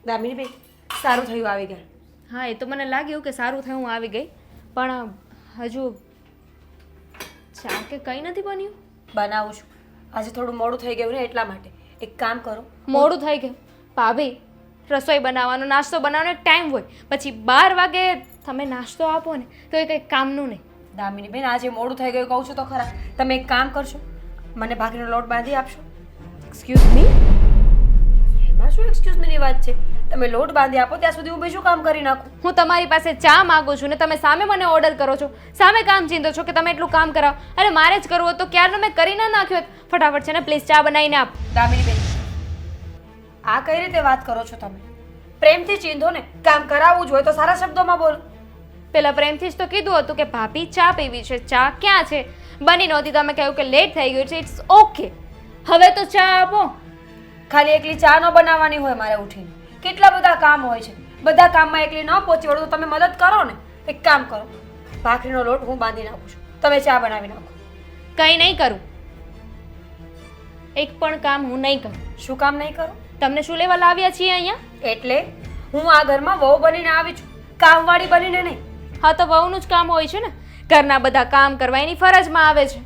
દામિનીબેન સારું થયું આવી ગયા. હા એ તો મને લાગ્યું કે સારું થયું હું આવી ગઈ, પણ હજુ ચા કે કંઈ નથી બન્યું. બનાવું છું. આજે થોડું મોડું થઈ ગયું ને એટલા માટે. એક કામ કરો, મોડું થઈ ગયું ભાભી. રસોઈ બનાવવાનો નાસ્તો બનાવવાનો એક ટાઈમ હોય, પછી 12 વાગે તમે નાસ્તો આપો ને તો એ કંઈ કામનું નહીં. દામિનીબેન આજે મોડું થઈ ગયું કહું છું તો ખરા. તમે એક કામ કરશો, મને ભાખરીનો લોટ બાંધી આપશો? Excuse me? એમાં શું એક્સક્યુઝ મીની વાત છે? તમે લોટ બાંધી આપો ત્યાં સુધી હું બીજું કામ કરી નાખું. હું તમારી પાસે ચા માંગુ છું ને તમે સામે મને ઓર્ડર કરો છો, સામે કામ ચીંધો છો કે તમે એટલું કામ કરાવો. અરે મારે જ કરવું તો ક્યારનો મેં કરી ના નાખ્યો હોત. ફટાફટ છે ને પ્લીઝ ચા બનાવીને આપ. દામિનીબેન આ કઈ રીતે વાત કરો છો તમે? પ્રેમથી ચીંધો ને. કામ કરાવવું જ હોય તો સારા શબ્દોમાં બોલો. પેલા પ્રેમથી જ તો કીધું હતું કે ભાભી ચા પીવી છે. ચા ક્યાં છે? બની નહોતી. તમે કહ્યું કે લેટ થઈ ગયું છે. It's okay. હવે તો ચા આપો. ખાલી એકલી ચા ન બનાવવાની હોય મારે ઉઠીને. કેટલા બધા કામ હોય છે. બધા કામમાં એકલી ન પહોંચી વળો તો તમે મદદ કરો ને. એક કામ કરો, ભાખરીનો લોટ હું બાંધી નાખું છું, તમે ચા બનાવી નાખો. કંઈ નહીં કરું. એક પણ કામ હું નહીં કરું. શું કામ નહીં કરો? તમને શું લેવા લાવ્યા છીએ અહીંયા? એટલે હું આ ઘરમાં વહુ બનીને આવી છું, કામવાળી બનીને નહીં. હા તો વહુનું જ કામ હોય છે ને, ઘરના બધા કામ કરવા એની ફરજમાં આવે છે.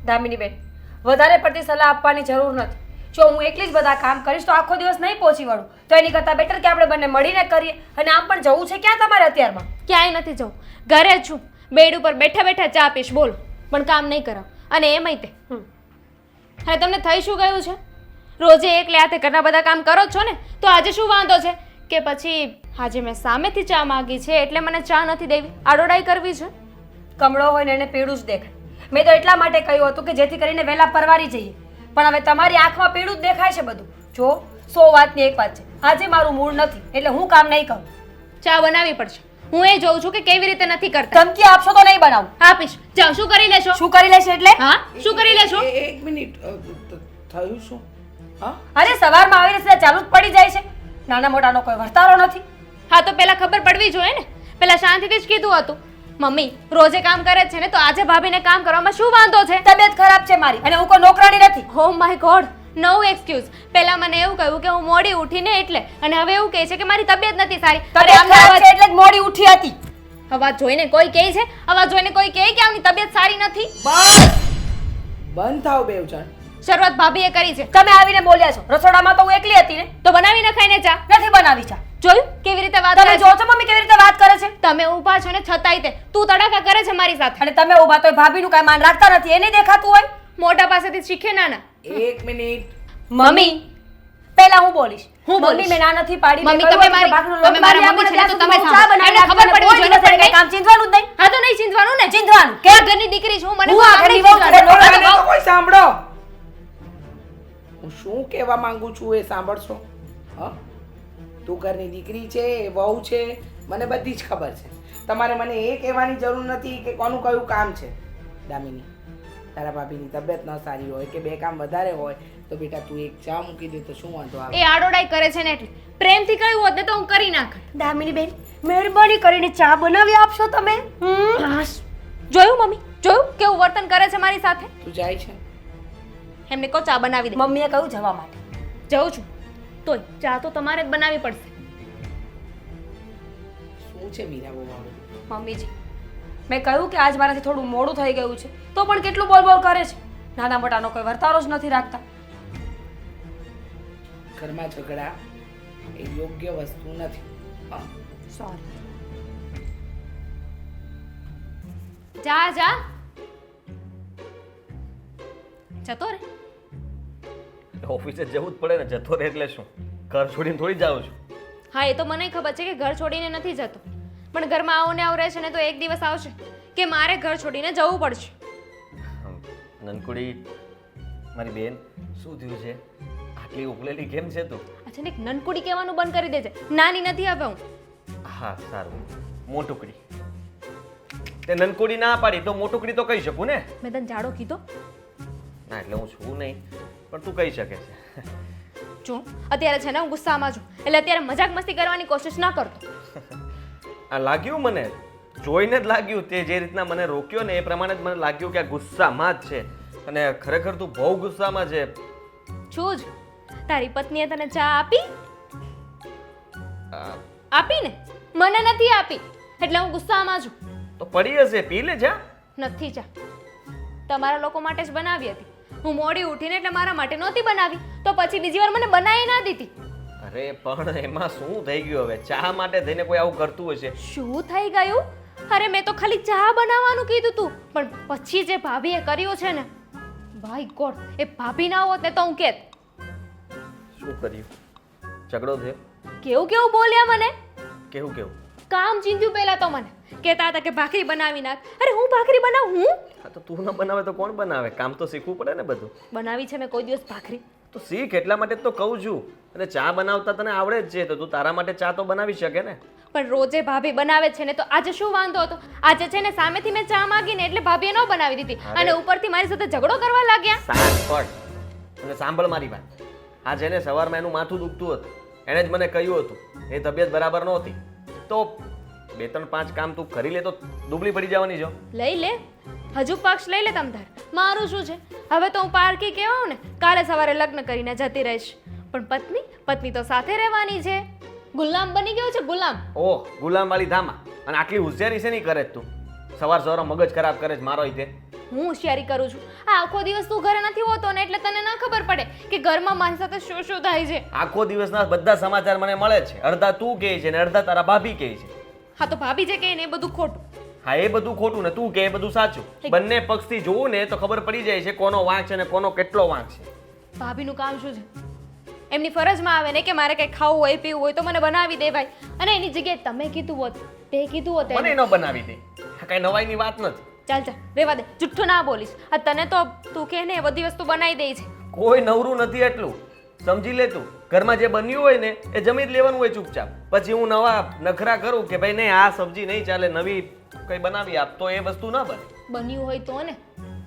દામિનીબેન વધારે પડતી સલાહ આપવાની જરૂર નથી. જો હું એકલી જ બધા કામ કરીશ તો આખો દિવસ નહીં પહોંચી વળું. તો એની કરતાં બેટર કે આપણે બંને મળીને કરીએ. અને આમ પણ જવું છે ક્યાં તમારે અત્યારમાં? ક્યાંય નથી જવું, ઘરે જ છું. બેડ ઉપર બેઠા બેઠા ચા પીશ, બોલો. પણ કામ નહીં કરાવ. અને એમાંય તે અને તમને થઈ શું ગયું છે? રોજે એકલે હાથે ઘરના બધા કામ કરો જ છો ને, તો આજે શું વાંધો છે કે પછી આજે મેં સામેથી ચા માગી છે એટલે મને ચા નથી દેવી, આડોડાઈ કરવી છે? કમળો હોય ને એને પીળું જ દેખાય. મેં તો એટલા માટે કહ્યું હતું કે જેથી કરીને વહેલા પરવારી જઈએ. પણ હવે તમારી આંખમાં પીળું જ દેખાય છે બધું. જો 100 વાતની એક વાત છે, આજે મારું મૂડ નથી એટલે હું કામ નહીં કરું. ચા બનાવવી પડશે. હું એ જોઉં છું કે કેવી રીતે નથી કરતા. ધમકી આપશો તો નહીં બનાવું. આપીશ. જાઓ. શું કરી લેશો? શું કરી લેશે એટલે? હા શું કરી લેશો? એક મિનિટ થયું શું? હા અરે સવારમાં આવીને સીધા ચાલુ જ પડી જાય છે. નાના મોટાનો કોઈ વર્તારો નથી. હા તો પેલા ખબર પડવી જોઈએ ને. પેલા શાંતિથી જ કીધું હતું. મમ્મી રોજે કામ કરે જ છે ને, તો આજે ભાભીને કામ કરવામાં શું વાંધો છે? તબિયત ખરાબ છે મારી અને હું કોઈ નોકરાણી નથી. Oh my God, no excuse. પેલા મને એવું કહ્યું કે હું મોડી ઉઠીને એટલે, અને હવે એવું કહે છે કે મારી તબિયત નથી સારી. તબિયત ખરાબ છે એટલે જ મોડી ઉઠી હતી. અવાજ જોઈને કોઈ કહે છે? અવાજ જોઈને કોઈ કહે કે આમની તબિયત સારી નથી? બંધ થાવ બેવ જણ. શરૂઆત ભાભીએ કરી છે. તમે આવીને બોલ્યા છો. રસોડામાં તો હું એકલી હતી ને. તો બનાવી નખાઈને ચા. નથી બનાવી ચા. જોયું કેવી રીતે વાત તમે કરે જો છે? છો મમ્મી કેવી રીતે વાત કરે છે? તમે ઊભા છો ને છતાંય તે તું તડાકા કરે છે મારી સાથે. અને તમે ઊભા તોય ભાભીનું કાંઈ માન રાખતા નથી. એ નહીં દેખાતું હોય? મોટા પાસેથી શીખે નાના. એક મિનિટ. મમ્મી પહેલા હું બોલીશ. હું બોલીશ. મમ્મી મેં ના નથી પાડી. મમ્મી, મેં કહ્યું તમે હતું કે મારી- ભાખરીનો લોટ તમે મારા બાંધી મમ્મી આપો છે ને, ને તો ત્યાં તમે સુધી હું ચા સાંભળો. બનાવી એને ખબર આપીને પડવી કોઈ જોઈએ દિવસ ને, એને કાંઈ કામ ચીંધવાનું જ નહીં. હા તો નહીં ચીંધવાનું ને. ચીંધવાનું કે ઘરની દીકરી છું મને હું કોઈ આ કામ નહીં ઘરની વહુ ચીંધવાનું. છું. આને તો કોઈ સાંભળો. હું શું કહેવા માંગુ છું એ સાંભળશો? હા તું ઘરની દીકરી છે, એ વહુ છે, મને બધી જ ખબર છે. તમારે મને એ કહેવાની જરૂર નથી કે કોનું કયું કામ છે. દામિની તારા ભાભીની તબિયત ન સારી હોય કે બે કામ વધારે હોય તો બેટા તું એક ચા મૂકી દે તો શું વાંધો આવે? એ આડોડાઈ કરે છે ને એટલે પ્રેમથી કહ્યું હોત ને તો હું કરી નાખત. દામિની બેન મહેરબાની કરીને ચા બનાવી આપશો તમે? જોયું મમ્મી, જોયું કેવું વર્તન કરે છે મારી સાથે? તું જાય છે? એમને કહો ચા બનાવી દે. મમ્મીએ કહ્યું જવા માટે. જઉં છું તોય ચા તો તમારે જ બનાવવી પડશે. શું છે મીરા બહુ આ બધું? મમ્મીજી મેં કહ્યું કે આજ મારાથી થોડું મોડું થઈ ગયું છે તો પણ કેટલું બોલ બોલ કરે છે. નાના મોટાનો કોઈ વર્તારો જ નથી રાખતા. ઘરમાં ઝઘડા એ યોગ્ય વસ્તુ નથી. હા સોરી. જા જા જતો રે. ઓફિસે જવું જ પડે ને, જતો રહે એટલે શું? ઘર છોડીને થોડી જાઉં છું. હા એ તો મને ખબર છે કે ઘર છોડીને નથી જતો, પણ ઘરમાં આવો ને આવું રહે છે ને તો એક દિવસ આવશે કે મારે ઘર છોડીને જવું પડશે. નનકુડી મારી બેન, શું થયું છે? આટલી ઉકલેલી કેમ છે તું? અચ્છા ને નનકુડી કહેવાનું બંધ કરી દેજે. નાની નથી હવે હું. હા સારું, મોટુકડી. તે નનકુડી ના પાડી તો મોટુકડી તો કહી શકું ને. મેં તને જાડો કીધો? ના એટલે હું છું નહીં, પણ તું કહી શકે છે. જો અત્યારે છે ને હું ગુસ્સામાં છું, એટલે અત્યારે મજાક મસ્તી કરવાની કોશિશ ના કરતો. આ લાગ્યું મને, જોઈને જ લાગ્યું. તે જે રીતના મને રોક્યો ને એ પ્રમાણે જ મને લાગ્યું કે આ ગુસ્સામાં જ છે. અને ખરેખર તું બહુ ગુસ્સામાં છે. છું જ. તારી પત્નીએ તને ચા આપી? આપી ને મને નથી આપી એટલે હું ગુસ્સામાં છું. તો પડી હશે, પી લે જા. નથી ચા, તમારા લોકો માટે જ બનાવી હતી. હું મોડી ઉઠીને એટલે મારા માટે નહોતી બનાવી, તો પછી બીજી વાર મને બનાવી ના દીધી. અરે પણ એમાં શું થઈ ગયું હવે? ચા માટે થઈને કોઈ આવું કરતું હશે? શું થઈ ગયું? અરે મેં તો ખાલી ચા બનાવવાનું કીધું તું, પણ પછી જે ભાભીએ કર્યું છે ને, બાય ગોડ, એ ભાભી ના હોત ને તો હું કેત. શું કર્યું? ઝઘડો થયો? કેવું કેવું બોલ્યા મને? કેવું કેવું? કામ ચીંધ્યું પહેલા તો મને કહેતા હતા કે ભાખરી બનાવી નાખ. અરે હું ભાખરી બનાવું? હું હા તો તું ન બનાવે તો કોણ બનાવે? કામ તો શીખવું પડે ને બધું. બનાવી છે મેં કોઈ દિવસ ભાખરી? તો શીખ, એટલા માટે જ તો કહું છું. અને ચા બનાવતા તને આવડે જ છે તો તું તારા માટે ચા તો બનાવી શકે ને. પણ રોજે ભાભી બનાવે છે ને, તો આજે શું વાંધો હતો? આજે છે ને સામેથી મેં ચા માંગીને એટલે ભાભીએ ન બનાવી દીધી અને ઉપરથી મારી સાથે ઝઘડો કરવા લાગ્યા. સાત પડ અને સાંભળ મારી વાત. આ જેને સવારમાં એનું માથું દુખતું હતું એણે જ મને કહ્યું હતું એ તબિયત બરાબર નહોતી, તો 2-3-5 કામ તું કરી લે તો દુબળી પડી જવાની છો. લઈ લે, હજુ પક્ષ લઈ લે તમ તાર. મારું શું છે? હવે તો હું પારકી કહેવાઉં ને, કાલે સવારે લગ્ન કરીને જતી રહીશ. પણ પત્ની તો સાથે રહેવાની છે. ગુલામ બની ગયો છે, ગુલામ. ઓહ, ગુલામ વાળી ધામા. અને આટલી હોશિયારી છે નહીં કરે જ તું? સવાર મગજ ખરાબ કરે જ મારો રીતે. હું હોશિયારી કરું છું? આ આખો દિવસ તું ઘરે નથી હોતો ને એટલે તને ના ખબર પડે કે ઘરમાં મારી સાથે શું શું થાય છે. આખો દિવસના બધા સમાચાર મને મળે છે. અડધા તું કહે છે ને અડધા તારા ભાભી કહે છે. હા તો ભાભી જે કહે ને એ બધું ખોટું. હા, એ બધું ખોટું ને તું કે એ બધું સાચું. બંને પક્ષથી જોવું ને તો ખબર પડી જાય છે કોનો વાંક છે ને કોનો કેટલો વાંક છે. ભાભીનું કામ શું છે? એમની ફરજમાં આવે ને કે મારે કંઈ ખાવું હોય પીવું હોય તો મને બનાવી દેવાય, અને એની જગ્યાએ તમે કીધું હોત, તે કીધું હોત મને ન બનાવી દે. આ કઈ નવાઈની વાત નથી. ચાલ ચાલ રેવા દે, જુઠ્ઠું ના બોલીશ. આ તને તો તું કે ને એ બધી વસ્તુ બનાવી દે છે. કોઈ નવરું નથી એટલું સમજી લે તું. ઘરમાં જે બન્યું હોય ને એ જમી જ લેવાનું હોય ચૂપચાપ. પછી હું નવા નખરા કરું કે ભાઈ નહીં આ સબ્જી નહીં ચાલે, નવી કઈ બનાવી આપ, તો એ વસ્તુ ના બને. બન્યું હોય તો ને,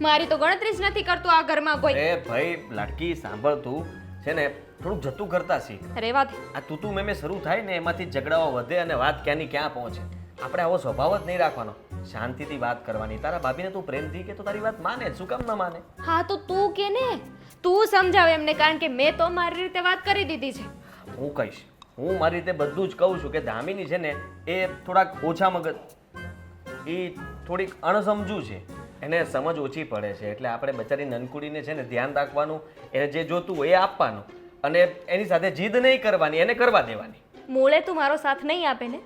મારી તો ગણતરી જ નથી કરતું આ ઘરમાં કોઈ. એ ભાઈ લાડકી સાંભળ, તું છે ને થોડુંક જતું કરતા શીખ. રેવા દે. આ તું મેં શરૂ થાય ને એમાંથી ઝઘડાઓ વધે અને વાત ક્યાંની ક્યાં પહોંચે. આપણે આવો સ્વભાવ જ નહીં રાખવાનો, શાંતિથી વાત કરવાની. તારા ભાભીને તું પ્રેમથી કે તો તારી વાત માને, શું કામ ન માને? હા તો તું કે ને, તું સમજાવ એમને, કારણ કે મેં તો મારી રીતે વાત કરી દીધી છે. હું કહીશ, હું મારી રીતે બધું જ કહું છું કે દામિની છે ને એ થોડાક ઓછા મગજ, એ થોડીક અણસમજુ છે, એને સમજ ઓછી પડે છે. એટલે આપણે બચારી નનકુડીને છે ને ધ્યાન રાખવાનું, એને જે જોતું હોય એ આપવાનું, અને એની સાથે જીદ નહીં કરવાની, એને કરવા દેવાની. મૂળે તું મારો સાથ નહીં આપે ને,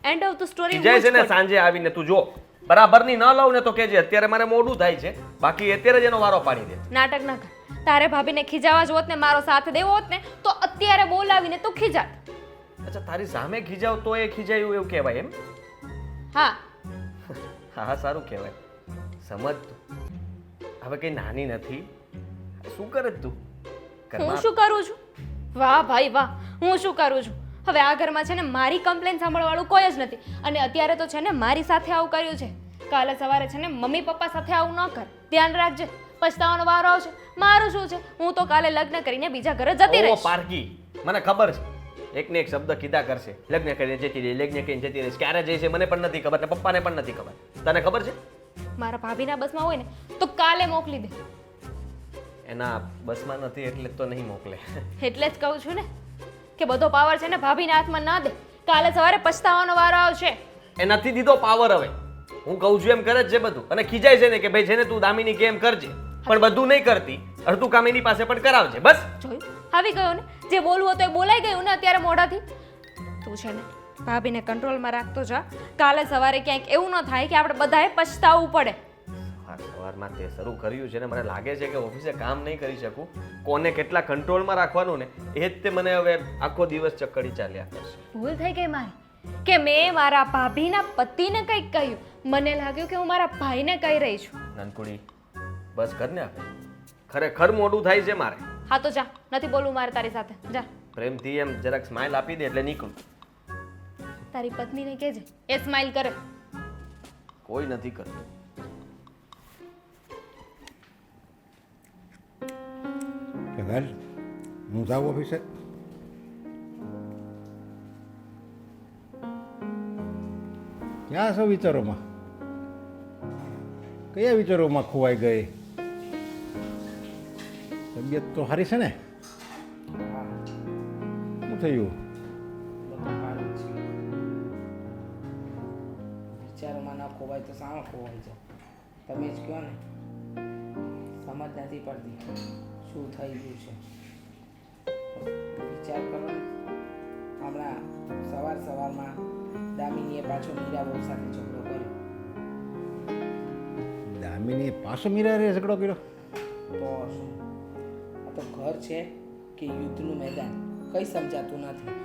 એન્ડ ઓફ ધ સ્ટોરી જાય છે ને સાંજે આવીને તું જો બરાબરની ન લઉં ને તો કહેજે અત્યારે મારે મોડું થાય છે, બાકી અત્યારે જ એનો વારો પાડી દે. નાટક ના કર. તારે ભાભીને ખીજાવા જ હોત ને, મારો સાથ દેવો હોત ને, તો અત્યારે બોલાવીને તું ખીજાત. અચ્છા, તારી સામે ખીજાવ તો એ ખીજાયું એવું કહેવાય એમ? હા હા, સારું કહેવાય. સમજ તું, હવે કઈ નાની નથી. શું કરે તું? હું શું કરું છું? વાહ ભાઈ વાહ, હું શું કરું છું? હવે આ ઘરમાં છે ને મારી કમ્પ્લેન સાંભળવાળું કોઈ જ નથી, અને અત્યારે તો છે ને મારી સાથે આવું કર્યું છે. કાલે સવારે છે ને મમ્મી પપ્પા સાથે આવું ન કર, ધ્યાન રાખજે, પછતાવાનો વારો આવશે. મારું શું છે, હું તો કાલે લગ્ન કરીને બીજા ઘરે જતી રહીશ. પારકી, મને ખબર છે એકને એક શબ્દ કીધા કરશે, લગ્ન કરીને જતી રહી, લગ્ન કરીને જતી રહીશ. ક્યારે જઈ છે મને પણ નથી ખબર ને પપ્પાને પણ નથી ખબર. તને ખબર છે? મારા ભાભીના બસમાં હોય ને તો કાલે મોકલી દે. એના બસમાં નથી એટલે તો નહીં મોકલે. એટલે જ કહું છું ને કે બધો પાવર છે ને ભાભીના હાથમાં ના દે, કાલે સવારે પછતાવાનો વારો આવશે. એ નથી દીધો પાવર. હવે હું કહું છું એમ કરે જ છે બધું, અને ખીજાય છે ને કે ભાઈ છે ને તું દામિની કેમ કરજે, પણ બધું નહીં કરતી, અડધું કામ એની પાસે પણ કરાવજે. બસ જોયું, આવી ગયો ને, જે બોલવું હતું એ બોલાઈ ગયું ને અત્યારે મોઢાથી. તું છે ને ભાભીને કંટ્રોલમાં રાખતો જા, કાલે સવારે ક્યાંક એવું ન થાય કે આપણે બધાએ પછતાવવું પડે. સવારમાં તે શરૂ કર્યું છે ને મને લાગે છે કે ઓફિસે કામ નહીં કરી શકું. કોને કેટલા કંટ્રોલમાં રાખવાનું ને એ જ તે મને હવે આખો દિવસ ચક્કડી ચાલ્યા કરશે. ભૂલ થઈ ગઈ મારી કે મેં મારા ભાભીના પતિને કંઈક કહ્યું. મને લાગ્યું કે હું મારા ભાઈને કહી રહી છું. નાનકુડી, બસ કર ને. હવે ખરેખર મોડું થાય છે મારે. હા તો જા, નથી બોલવું મારે તારી સાથે. જા, પ્રેમથી એમ જરાક સ્માઇલ આપી દે એટલે નીકળું. તારી પત્નીને કહેજે એ સ્માઇલ કરે. કોઈ નથી કરતું. ઘર હું જાઉં ઓફિસે. ક્યાં છો વિચારોમાં? કયા વિચારોમાં ખોવાઈ ગઈ? તબિયત તો સારી છે ને? શું થયું? ખોવાય તો સામાં ખોવાય છે. તમે જ કહો ને. સમજ નથી પડતી શું થઈ ગયું છે. વિચાર કરો ને. હમણાં સવારમાં દામિનીએ પાછો મીરા બહુ સાથે ઝઘડો કર્યો. દામિની પાછો મીરા રે ઝઘડો કર્યો? તો શું? આ તો ઘર છે કે યુદ્ધનું મેદાન કંઈ સમજાતું નથી.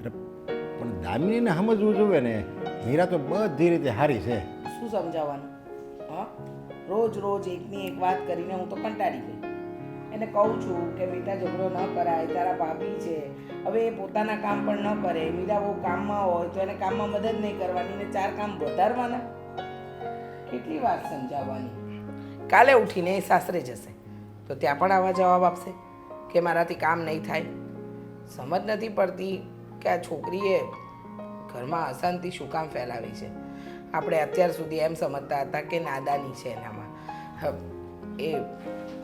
અરે પણ દામિનીને સમજવું જોઈએ ને, મીરા તો બધી રીતે સારી છે. શું સમજાવવાનું? હા, રોજ એકની એક વાત કરીને હું તો કંટાળી ગઈ. એને કહું છું કે બેટા ઝઘડો ન કરાય, તારા ભાભી છે. હવે એ પોતાના કામ પણ ન કરે. મીરા બહુ કામમાં હોય તો એને કામમાં મદદ નહીં કરવાની ને 4 કામ વધારવાના. કેટલી વાર સમજાવવાની? કાલે ઉઠીને એ સાસરે જશે તો ત્યાં પણ આવા જવાબ આપશે કે મારાથી કામ નહીં થાય. સમજ નથી પડતી કે આ છોકરીએ ઘરમાં અશાંતિ શું કામ ફેલાવી છે. આપણે અત્યાર સુધી એમ સમજતા હતા કે નાદાની છે એનામાં. એ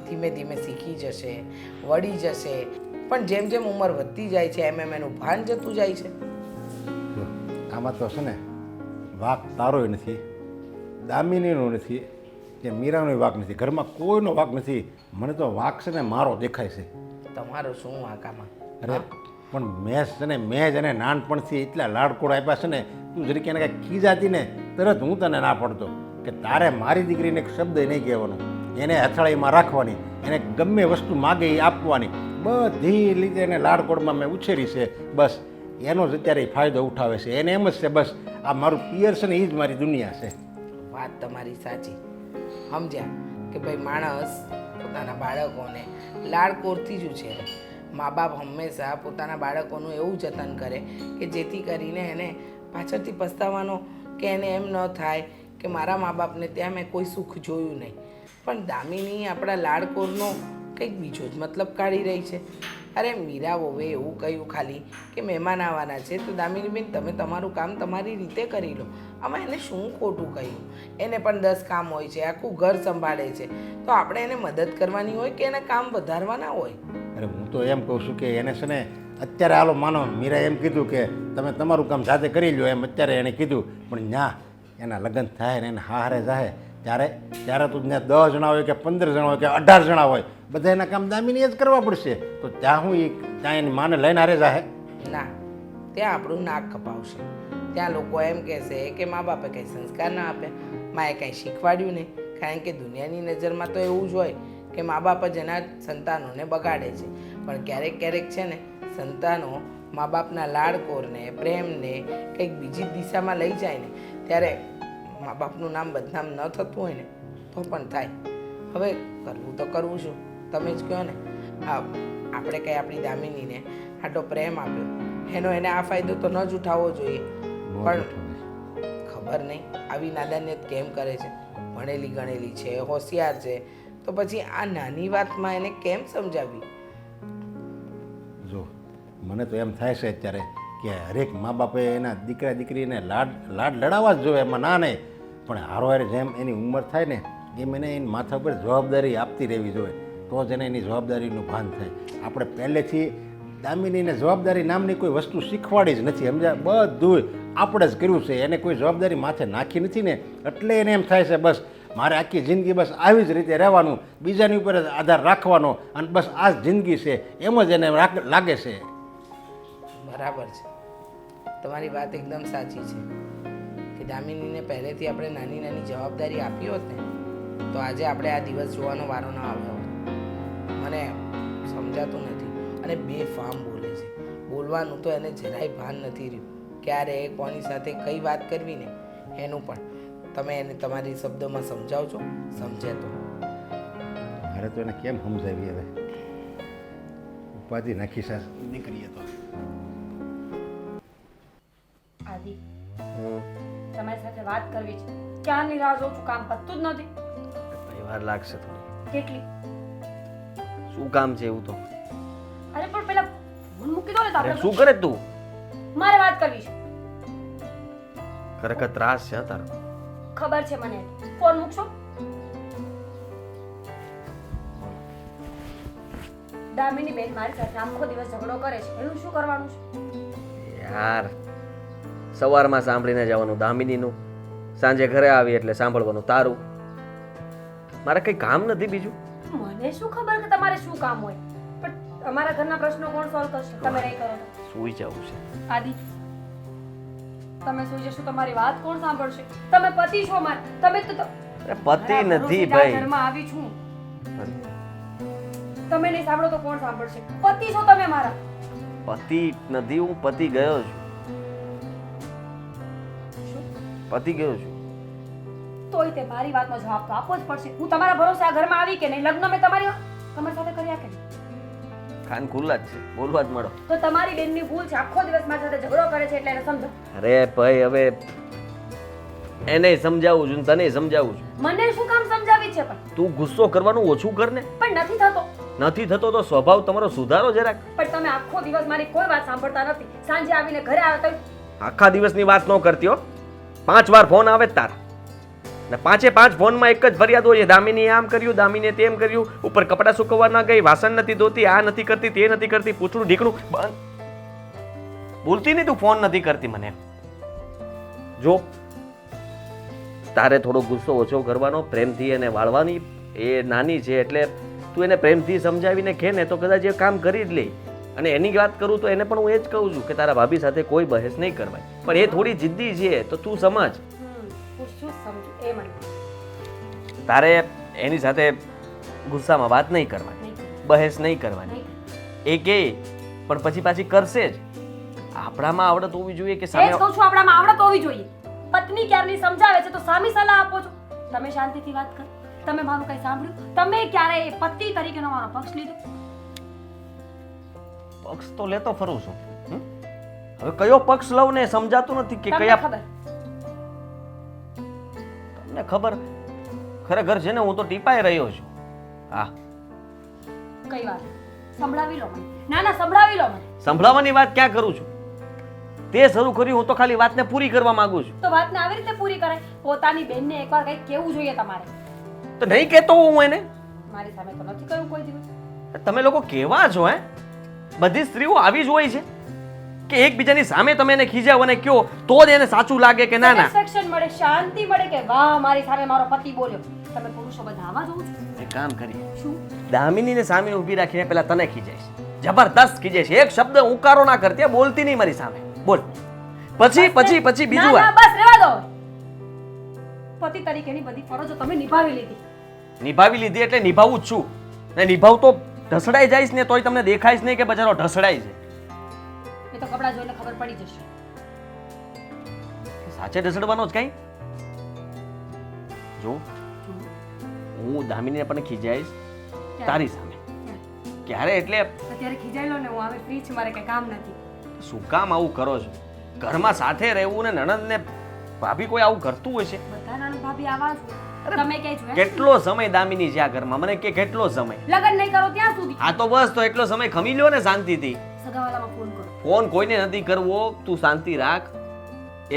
ધીમે ધીમે શીખી જશે, વળી જશે. પણ જેમ જેમ ઉંમર વધતી જાય છે એમ એનું ભાન જતું જાય છે. જો, આમાં તો છે ને વાક તારોય નથી, દામિનીનો નથી, કે મીરાનો વાક નથી, ઘરમાં કોઈનો વાક નથી. મને તો વાક છે ને મારો દેખાય છે. તમારો શું વાંકામાં? અરે પણ મેં જ એને નાનપણથી એટલા લાડકોડ આપ્યા છે ને, તું જરીક એને કાંઈ ખીજાતી ને તરત હું તને ના પડતો કે તારે મારી દીકરીને એક શબ્દ નહીં કહેવાનો, એને હથાળીમાં રાખવાની, એને ગમે વસ્તુ માગે એ આપવાની. બધી રીતે એને લાડકોડમાં મેં ઉછેરી છે. બસ એનો જ અત્યારે ફાયદો ઉઠાવે છે. એને એમ જ છે બસ આ મારું પિયર છે ને એ જ મારી દુનિયા છે. વાત તમારી સાચી. સમજ્યા કે ભાઈ માણસ પોતાના બાળકોને લાડકોરથી જ ઉછેરે. મા બાપ હંમેશા પોતાના બાળકોનું એવું જતન કરે કે જેથી કરીને એને પાછળથી પસ્તાવાનો કે એને એમ ન થાય કે મારા મા બાપને ત્યાં મેં કોઈ સુખ જોયું નહીં. પણ દામિની આપણા લાડકોરનો કંઈક બીજો જ મતલબ કાઢી રહી છે. અરે મીરા વહુએ એવું કહ્યું ખાલી કે મહેમાન આવવાના છે તો દામિનીબેન તમે તમારું કામ તમારી રીતે કરી લો. આમાં એને શું ખોટું કહ્યું? એને પણ 10 કામ હોય છે, આખું ઘર સંભાળે છે. તો આપણે એને મદદ કરવાની હોય કે એને કામ વધારવાના હોય? અરે હું તો એમ કહું છું કે એને છે ને અત્યારે હાલો માનો મીરા એમ કીધું કે તમે તમારું કામ જાતે કરી લો એમ અત્યારે એને કીધું. પણ ના, એના લગ્ન થાય ને એને હારે જાય ત્યારે તો ત્યાં 10 જણા હોય કે 15 જણા હોય કે 18 જણા હોય, બધા એના કામ દામિનીએ જ કરવા પડશે. તો ત્યાં હું ત્યાં એની માને લઈને હારે જાય? ના, ત્યાં આપણું નાક કપાવશે. ત્યાં લોકો એમ કહેશે કે મા બાપે કંઈ સંસ્કાર ના આપે, માએ કંઈ શીખવાડ્યું નહીં. કારણ કે દુનિયાની નજરમાં તો એવું જ હોય કે મા બાપ જ એના સંતાનોને બગાડે છે. પણ ક્યારેક છે ને સંતાનો મા બાપના લાડકોરને પ્રેમને કંઈક બીજી દિશામાં લઈ જાય ને ત્યારે મા બાપનું નામ બદનામ ન થતું હોય ને તો પણ થાય. હવે કરવું તો કરવું શું? તમે જ કહો ને. આપણે કંઈ આપણી દામિનીને આટલો પ્રેમ આપ્યો, એનો એને આ ફાયદો તો ન જ ઉઠાવવો જોઈએ. પણ ખબર નહીં આવી નાદાનિયત કેમ કરે છે. ભણેલી ગણેલી છે, હોશિયાર છે, તો પછી આ નાની વાતમાં એને કેમ સમજાવી? જો મને તો એમ થાય છે અત્યારે કે હરેક મા બાપે એના દીકરા દીકરીને લાડ લડાવવા જ જોઈએ, એમાં ના નહીં. પણ હારોહારે જેમ એની ઉંમર થાય ને એમ એને એની માથા ઉપર જવાબદારી આપતી રહેવી જોઈએ, તો જ એને એની જવાબદારીનું ભાન થાય. આપણે પહેલેથી દામિનીને જવાબદારી નામની કોઈ વસ્તુ શીખવાડી જ નથી, સમજ્યા? બધું આપણે જ કર્યું છે. એને કોઈ જવાબદારી માથે નાખી નથી ને એટલે એને એમ થાય છે બસ મારે આખી જિંદગી બસ આવી જ રીતે રહેવાનું, બીજાની ઉપર જ આધાર રાખવાનો, અને બસ આ જ જિંદગી છે એમ જ એને લાગે છે. બરાબર છે, તમારી વાત એકદમ સાચી છે કે દામિનીને પહેલેથી આપણે નાની નાની જવાબદારી આપી હોત ને તો આજે આપણે આ દિવસ જોવાનો વારો ન આવ્યો હોત. મને સમજાતું નથી અને બેફામ બોલે છે. બોલવાનું તો એને જરાય ભાન નથી રહ્યું. ક્યારે કોની સાથે કઈ વાત કરવી ને એનું પણ. તમે એને તમારી શબ્દોમાં સમજાવજો, સમજે તો. મારે તો એને કેમ સમજાવી? હવે ઉપાધિ નાખી છે દીકરીએ તો. આદિ, તમારી સાથે વાત કરવી છે. ક્યારની રાહ જોઉં છું, કામ પતતું જ નથી. વાર લાગશે થોડી. કેટલી? શું કામ છે એવું તો? અરે પણ પેલા ફોન મૂકી દો ને તો અરે આપણે શું કરે તું? મારે વાત કરવી છે. ખરેખર ત્રાસ છે હા તારો. ખબર છે મને. ફોન મૂકશો? દામિની બેન મારી સાથે આખો દિવસ ઝઘડો કરે છે, એનું શું કરવાનું છે? યાર સવારમાં સાંભળીને જવાનું દામિનીનું, સાંજે ઘરે આવી એટલે સાંભળવાનું તારું. મારે કંઈ કામ નથી બીજું. મને શું ખબર કે તમારે શું કામ હોય, પણ અમારા ઘરના પ્રશ્નો કોણ સોલ્વ કરશે? તમે નહીં કરો તો. સૂઈ જવું છે. આદિ, તમે સુઈ જશો તો મારી વાત કોણ સાંભળશે? તમે પતિ છો મારા, તમે તો અરે પતિ મારા નથી ભરોસે ભાઈ. ઘરમાં આવી છું. તમે નહીં સાંભળો તો કોણ સાંભળશે? પતિ છો તમે મારા. પતિ નથી, હું પતિ ગયો છું. પતિ ગયો છું. તોય તે મારી વાતનો જવાબ તો આપવો જ પડશે. હું તમારા ભરોસે આ ઘરમાં આવી કે નહીં? લગ્ન મેં તમારી સાથે કર્યા કે નહીં? કાન ખુલ્લા જ છે, બોલવા જ મળો. તો તમારી બેનની ભૂલ છે, આખો દિવસ મારી સાથે ઝઘડો કરે છે એટલે એને સમજો. અરે ભાઈ, હવે એને સમજાવું છું ને તને સમજાવું છું. મને શું કામ સમજાવી છે? પણ તું ગુસ્સો કરવાનું ઓછું કર ને. પણ નથી થતો. નથી થતો તો સ્વભાવ તમારો સુધારો જરાક. પણ તમે આખો દિવસ મારી કોઈ વાત સાંભળતા નથી. સાંજે આવીને ઘરે આવે તો આખા દિવસની વાત ન કરતી હો. 5 વાર ફોન આવે જ તારા ને 5 ફોનમાં એક જ ફરિયાદ હોય છે. દામિની આમ કર્યું, દામિને તેમ કર્યું, ઉપર કપડાં સુકવવા ના ગઈ, વાસણ નથી ધોતી, આ નથી કરતી, તે નથી કરતી, પૂછડું ઢીકણું બંધ. બોલતી નહીં તું, ફોન નથી કરતી મને. જો તારે થોડો ગુસ્સો ઓછો કરવાનો, પ્રેમથી એને વાળવાની. એ નાની છે એટલે તું એને પ્રેમથી સમજાવીને કહે ને તો કદાચ એ કામ કરી જ લે. અને એની વાત કરું તો એને પણ હું એ જ કહું છું કે તારા ભાભી સાથે કોઈ બહેસ નહીં કરવાય. પણ એ થોડી જિદ્દી છે તો તું સમજ. હું શું સમજુ એ મને. તારે એની સાથે ગુસ્સામાં વાત નહીં કરવાની, બહેસ નહીં કરવાની. એ કે પણ પછી પાછી કરશે જ. આપણામાં આવડત હોવી જોઈએ કે એ જ સામે. કહું છું, આપણામાં આવડત હોવી જોઈએ. પત્ની ક્યારની સમજાવે છે તો સામી સલાહ આપો છો. તમે શાંતિથી વાત કરો. તમે મારું કઈ સાંભળ્યું? તમે ક્યારે પતિ તરીકેનો મારો પક્ષ લીધો? પક્ષ તો લેતો ફરું છું. હવે કયો પક્ષ લઉં ને સમજાતું નથી કે તમને કયા. ખબર? તમને ખબર ખરેખર છે ને, હું તો ટીપાઈ રહ્યો છું. હા, કઈ વાત સંભળાવી લો મને. ના ના, સંભળાવી લો મને. સંભળાવવાની વાત ક્યાં કરું છું? તે શરૂ કર્યું, હું તો ખાલી વાતને પૂરી કરવા માંગુ છું. તો વાતને આવી રીતે પૂરી કરાય. પોતાની બેનને એકવાર કંઈક કેવું જોઈએ તમારે. તો નહીં કહેતો હું એને. મારી સામે તો નથી કહ્યું કોઈ દિવસ. તમે લોકો કેવા છો હે? બધી સ્ત્રીઓ આવી જ હોય છે કે એકબીજાની સામે તમે એને ખીજાવ અને કયો તો જ એને સાચું લાગે કે ના ના. સેટિસ્ફેક્શન મળે, શાંતિ મળે કે વાહ મારી સામે મારો પતિ બોલ્યો. તમે પુરુષો બધા આવા જોઉં છો. એક કામ કરીએ, શું? દામિનીને સામે ઊભી રાખીને પહેલા તને ખીજાઈશ. જબરદસ્ત ખીજાઈશ. એક શબ્દ ઉકારો ના કરતી, બોલતી નહીં મારી સામે. બોલ. પછી પછી પછી બીજું ના, ના, વાત. બસ રહેવા દો. પતિ તરીકેની બધી ફરજો તમે નિભાવી લીધી. નિભાવી લીધી એટલે નિભાવું જ છું. ને નિભાવ તો ઢસડાઈ જઈશ ને તોય તમને દેખાઈશ નહીં કે બચારો ઢસડાય છે. એ તો કપડાં જોઈને ખબર પડી જશે. સાચે ઢસડવાનો જ કઈ. જો હું દામિનીને પણ ખીજાઈશ તારી સામે. ક્યારે એટલે અત્યારે ખીજાઈ લો ને, હું હવે ફ્રી છું, મારે કઈ કામ નથી. શું કામ આવું કરો છો? ઘરમાં સાથે રહેવું ને નણંદ ને ભાભી કોઈ આવું કરતું હોય છે? બધા નણંદ ભાભી આવા છો. તમે ક્યાં છો? કેટલો સમય દામિની છે આ ઘરમાં? મને કે કેટલો સમય? લગ્ન નહીં કરો ત્યાં સુધી. આ તો બસ, તો એટલો સમય ખમી લ્યો ને શાંતિથી. સગાવાલામાં ફોન કરો. ફોન કોઈને નથી કરવો, તું શાંતિ રાખ.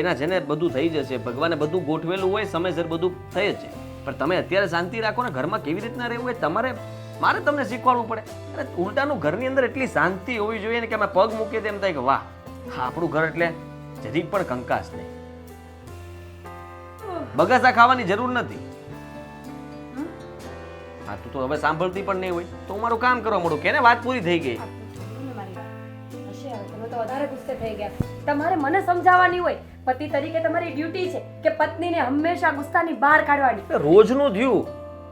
એના છે ને બધું થઈ જશે. ભગવાને બધું ગોઠવેલું હોય, સમયસર બધું થઈ જ છે. પણ તમે અત્યારે શાંતિ રાખો ને. ઘરમાં કેવી રીતના રહેવું એ તમારે મારે તમને શીખવાડવું પડે. અરે ઉલટાનું ઘરની અંદર એટલી શાંતિ હોવી જોઈએ ને કે અમે પગ મૂકીએ તેમ થાય કે વાહ, આપણું ઘર એટલે જરીક પણ કંકાસ નહીં. બગાસા ખાવાની જરૂર નથી. હા, તું તો હવે સાંભળતી પણ નહીં હોય તો હું મારું કામ કરવા મળું કે ને વાત પૂરી થઈ ગઈ. તમે મારી વાત. હશે હવે, તમે તો વધારે ગુસ્સે થઈ ગયા. તમારે મને સમજાવવાની હોય. પતિ તરીકે તમારી ડ્યુટી છે કે પત્નીને હંમેશા ગુસ્સાની બહાર કાઢવાની. રોજનું થયું.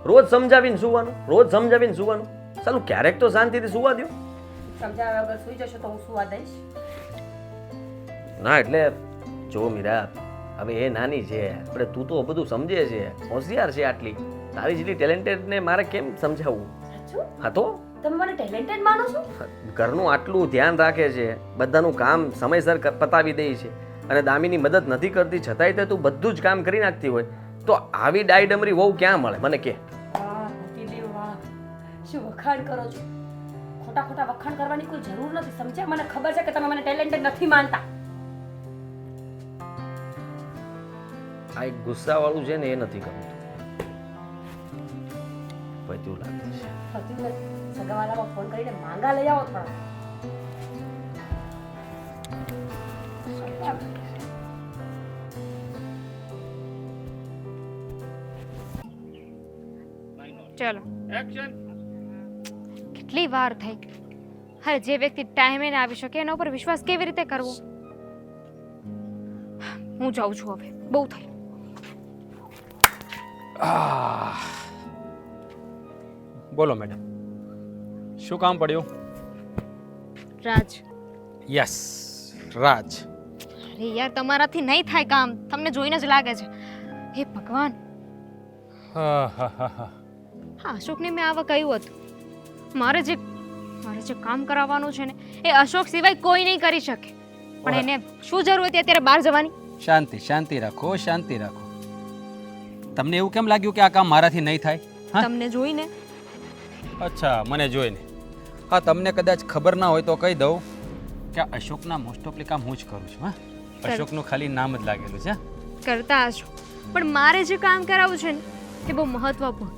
રોજ સમજાવીને સુવાનું, રોજ સમજાવીને સુવાનું. ચાલો ક્યારેક તો શાંતિથી સુવા દો. સમજાવ્યા વગર સુઈ જશો તો હું સુવા દઈશ. ના એટલે જો મીરા, હવે એ નાની છે આપણે, તું તો બધું સમજે છે, હોશિયાર છે આટલી. તારી જેટલી ટેલેન્ટેડ ને મારે કેમ સમજાવવું? સાચું? હા તો તમે મને ટેલેન્ટેડ માનો છો? ઘરનું આટલું ધ્યાન રાખે છે, બધાનું કામ સમયસર પતાવી દે છે અને દામીની મદદ નથી કરતી છતાંય તે તું બધું જ કામ કરી નાખતી હોય તો આવી ડાઈ ડમરી વહુ ક્યાં મળે? મને કે. વાહ પતિદેવ વાહ, શું વખાણ કરો છો. ખોટા ખોટા વખાણ કરવાની કોઈ જરૂર નથી, સમજ્યા? મને ખબર છે કે તમે મને ટેલેન્ટેડ નથી માનતા. આ એક ગુસ્સા વાળું છે ને એ નથી ગમતું. પત્યું લાગે છે. થતું નથી. સગાવાલામાં ફોન કરીને માંગા લઈ આવો થોડા. ચલો કેટલી વાર થઈ. અરે જે વ્યક્તિ ટાઈમે ના આવી શકે એના ઉપર વિશ્વાસ કેવી રીતે કરવો? હું જાઉં છું હવે, બહુ થઈ. બોલો મેડમ, શું કામ પડ્યું? રાજ, યસ, રાજ. અરે યાર તમારાથી નહીં થાય કામ, તમને જોઈને જ લાગે છે. હે ભગવાન, હા અશોકને મેં આવા કહ્યું હતું મારે જે કામ કરાવવાનું છે ને એ અશોક સિવાય કોઈ નહીં કરી શકે. પણ એને શું જરૂર હતી અત્યારે બહાર જવાની? શાંતિ રાખો, શાંતિ રાખો. તમને એવું કેમ લાગ્યું કે આ કામ મારાથી નહીં થાય? હા, તમને જોઈને. અચ્છા, મને જોઈને. હા, તમને કદાચ ખબર ના હોય તો કહી દઉં કે આ અશોકના મોસ્ટ ઓફલી કામ હું જ કરું છું. હા, અશોકનું ખાલી નામ જ લાગેલું છે. કરતા હશો, પણ મારે જે કામ કરાવવું છે ને એ બહુ મહત્વપૂર્ણ,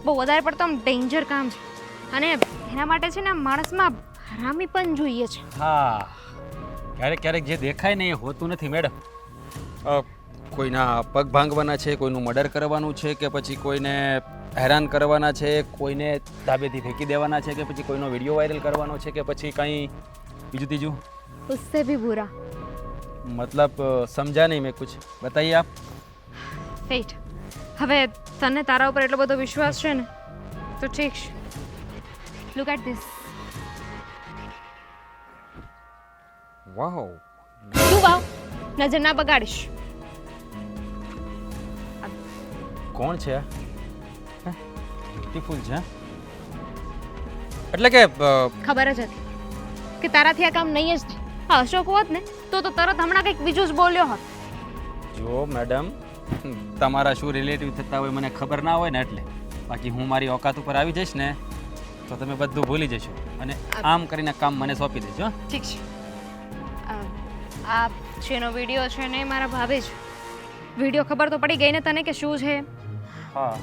બહુ વધારે પડતો આમ ડેન્જર કામ છે. અને એના માટે છે ને આ માણસમાં હરામી પણ જોઈએ છે. હા, ક્યારેક ક્યારેક જે દેખાય ને એ હોતું નથી મેડમ. કોઈના પગ ભાંગવાના છે, કોઈનું મર્ડર કરવાનું છે, કે પછી કોઈને હેરાન કરવાના છે, કોઈને ધાબેથી ફેંકી દેવાના છે, કે પછી કોઈનો વિડીયો વાયરલ કરવાનો છે, કે પછી કંઈ બીજું ત્રીજું. ઉસસે ભી બુરા. मतलब समझा नहीं मैं, कुछ बताइए आप. વેઇટ, હવે તને તારા ઉપર એટલો બધો વિશ્વાસ છે ને તો ઠીક છે. Look at this. વાવ, શું વાવ? નજર ના બગાડીશ. કોણ છે? બ્યુટીફુલ છે. એટલે કે ખબર જ હતી કે તારાથી આ કામ નહીં જ થાય. આ અશોક હોત ને તો તરત હમણાં કંઈક બીજું જ બોલ્યો હોત. જો મેડમ, તમારા શું રિલેટિવ થતા હોય મને ખબર ના હોય ને એટલે. બાકી હું મારી ઓકાત ઉપર આવી જઈશ ને તો તમે બધું ભૂલી જશો અને આમ કરીને કામ મને સોંપી દેજો. ઠીક છે. આ જેનો વિડીયો છે ને મારા ભાભી છે. વિડીયો ખબર તો પડી ગઈ ને તને કે શું છે? હા,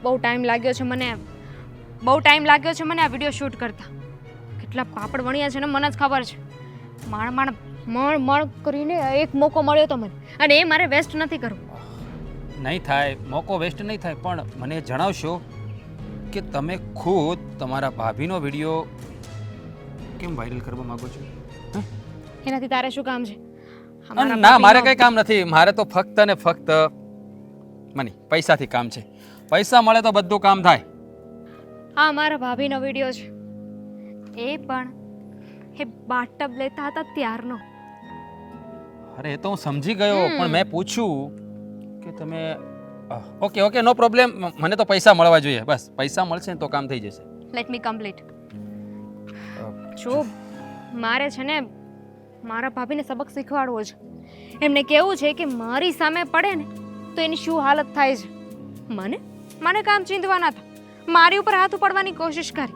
બહુ ટાઈમ લાગ્યો છે મને, બહુ ટાઈમ લાગ્યો છે મને આ વિડીયો શૂટ કરતા. કેટલા પાપડ વણ્યા છે ને મને જ ખબર છે. મણ કરીને એક મોકો મળ્યો તો મને, અને એ મારે વેસ્ટ નથી કરવો. નહીં થાય, મોકો વેસ્ટ નહીં થાય, પણ મને જણાવશો કે તમે ખુદ તમારા ભાભીનો વિડીયો કેમ વાયરલ કરવા માંગો છો? એનાથી તારે શું કામ છે? ના, મારે કંઈ કામ નથી. મારે તો ફક્ત ને ફક્ત પૈસાથી કામ છે. પૈસા મળે તો બધું કામ થાય. આ મારા ભાભીનો વિડીયો છે, એ પણ એ બાથટબ લેતા હતા ત્યારનો. અરે એ તો હું સમજી ગયો, પણ મેં પૂછ્યું કે તમે ઓકે નો પ્રોબ્લેમ. મને તો પૈસા મળવા જોઈએ, બસ પૈસા મળશે ને તો કામ થઈ જશે. Let me complete. જો મારે છે ને મારા ભાભીને સબક શીખવાડવો છે. એમને કહેવું છે કે મારી સામે પડે ને તો એની શું હાલત થાય છે. મને કામ ચીંધવાના હતા, મારી ઉપર હાથ ઉપાડવાની કોશિશ કરી.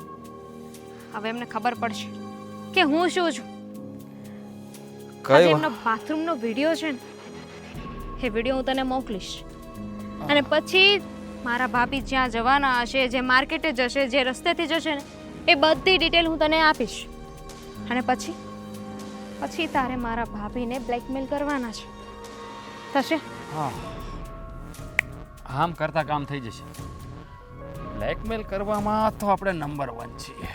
હવે એમને ખબર પડશે કે હું શું છું. એમનો બાથરૂમનો વિડીયો છે ને એ વિડીયો હું તને મોકલીશ, અને પછી મારા ભાભી જ્યાં જવાના હશે, જે માર્કેટે જશે, જે રસ્તેથી જશે ને એ બધી ડિટેલ હું તને આપીશ. અને પછી તારે મારા ભાભીને બ્લેકમેલ કરવાના છે. થશે? હા, આમ કરતા કામ થઈ જશે. બ્લેકમેલ કરવામાં તો આપણે નંબર 1 છીએ.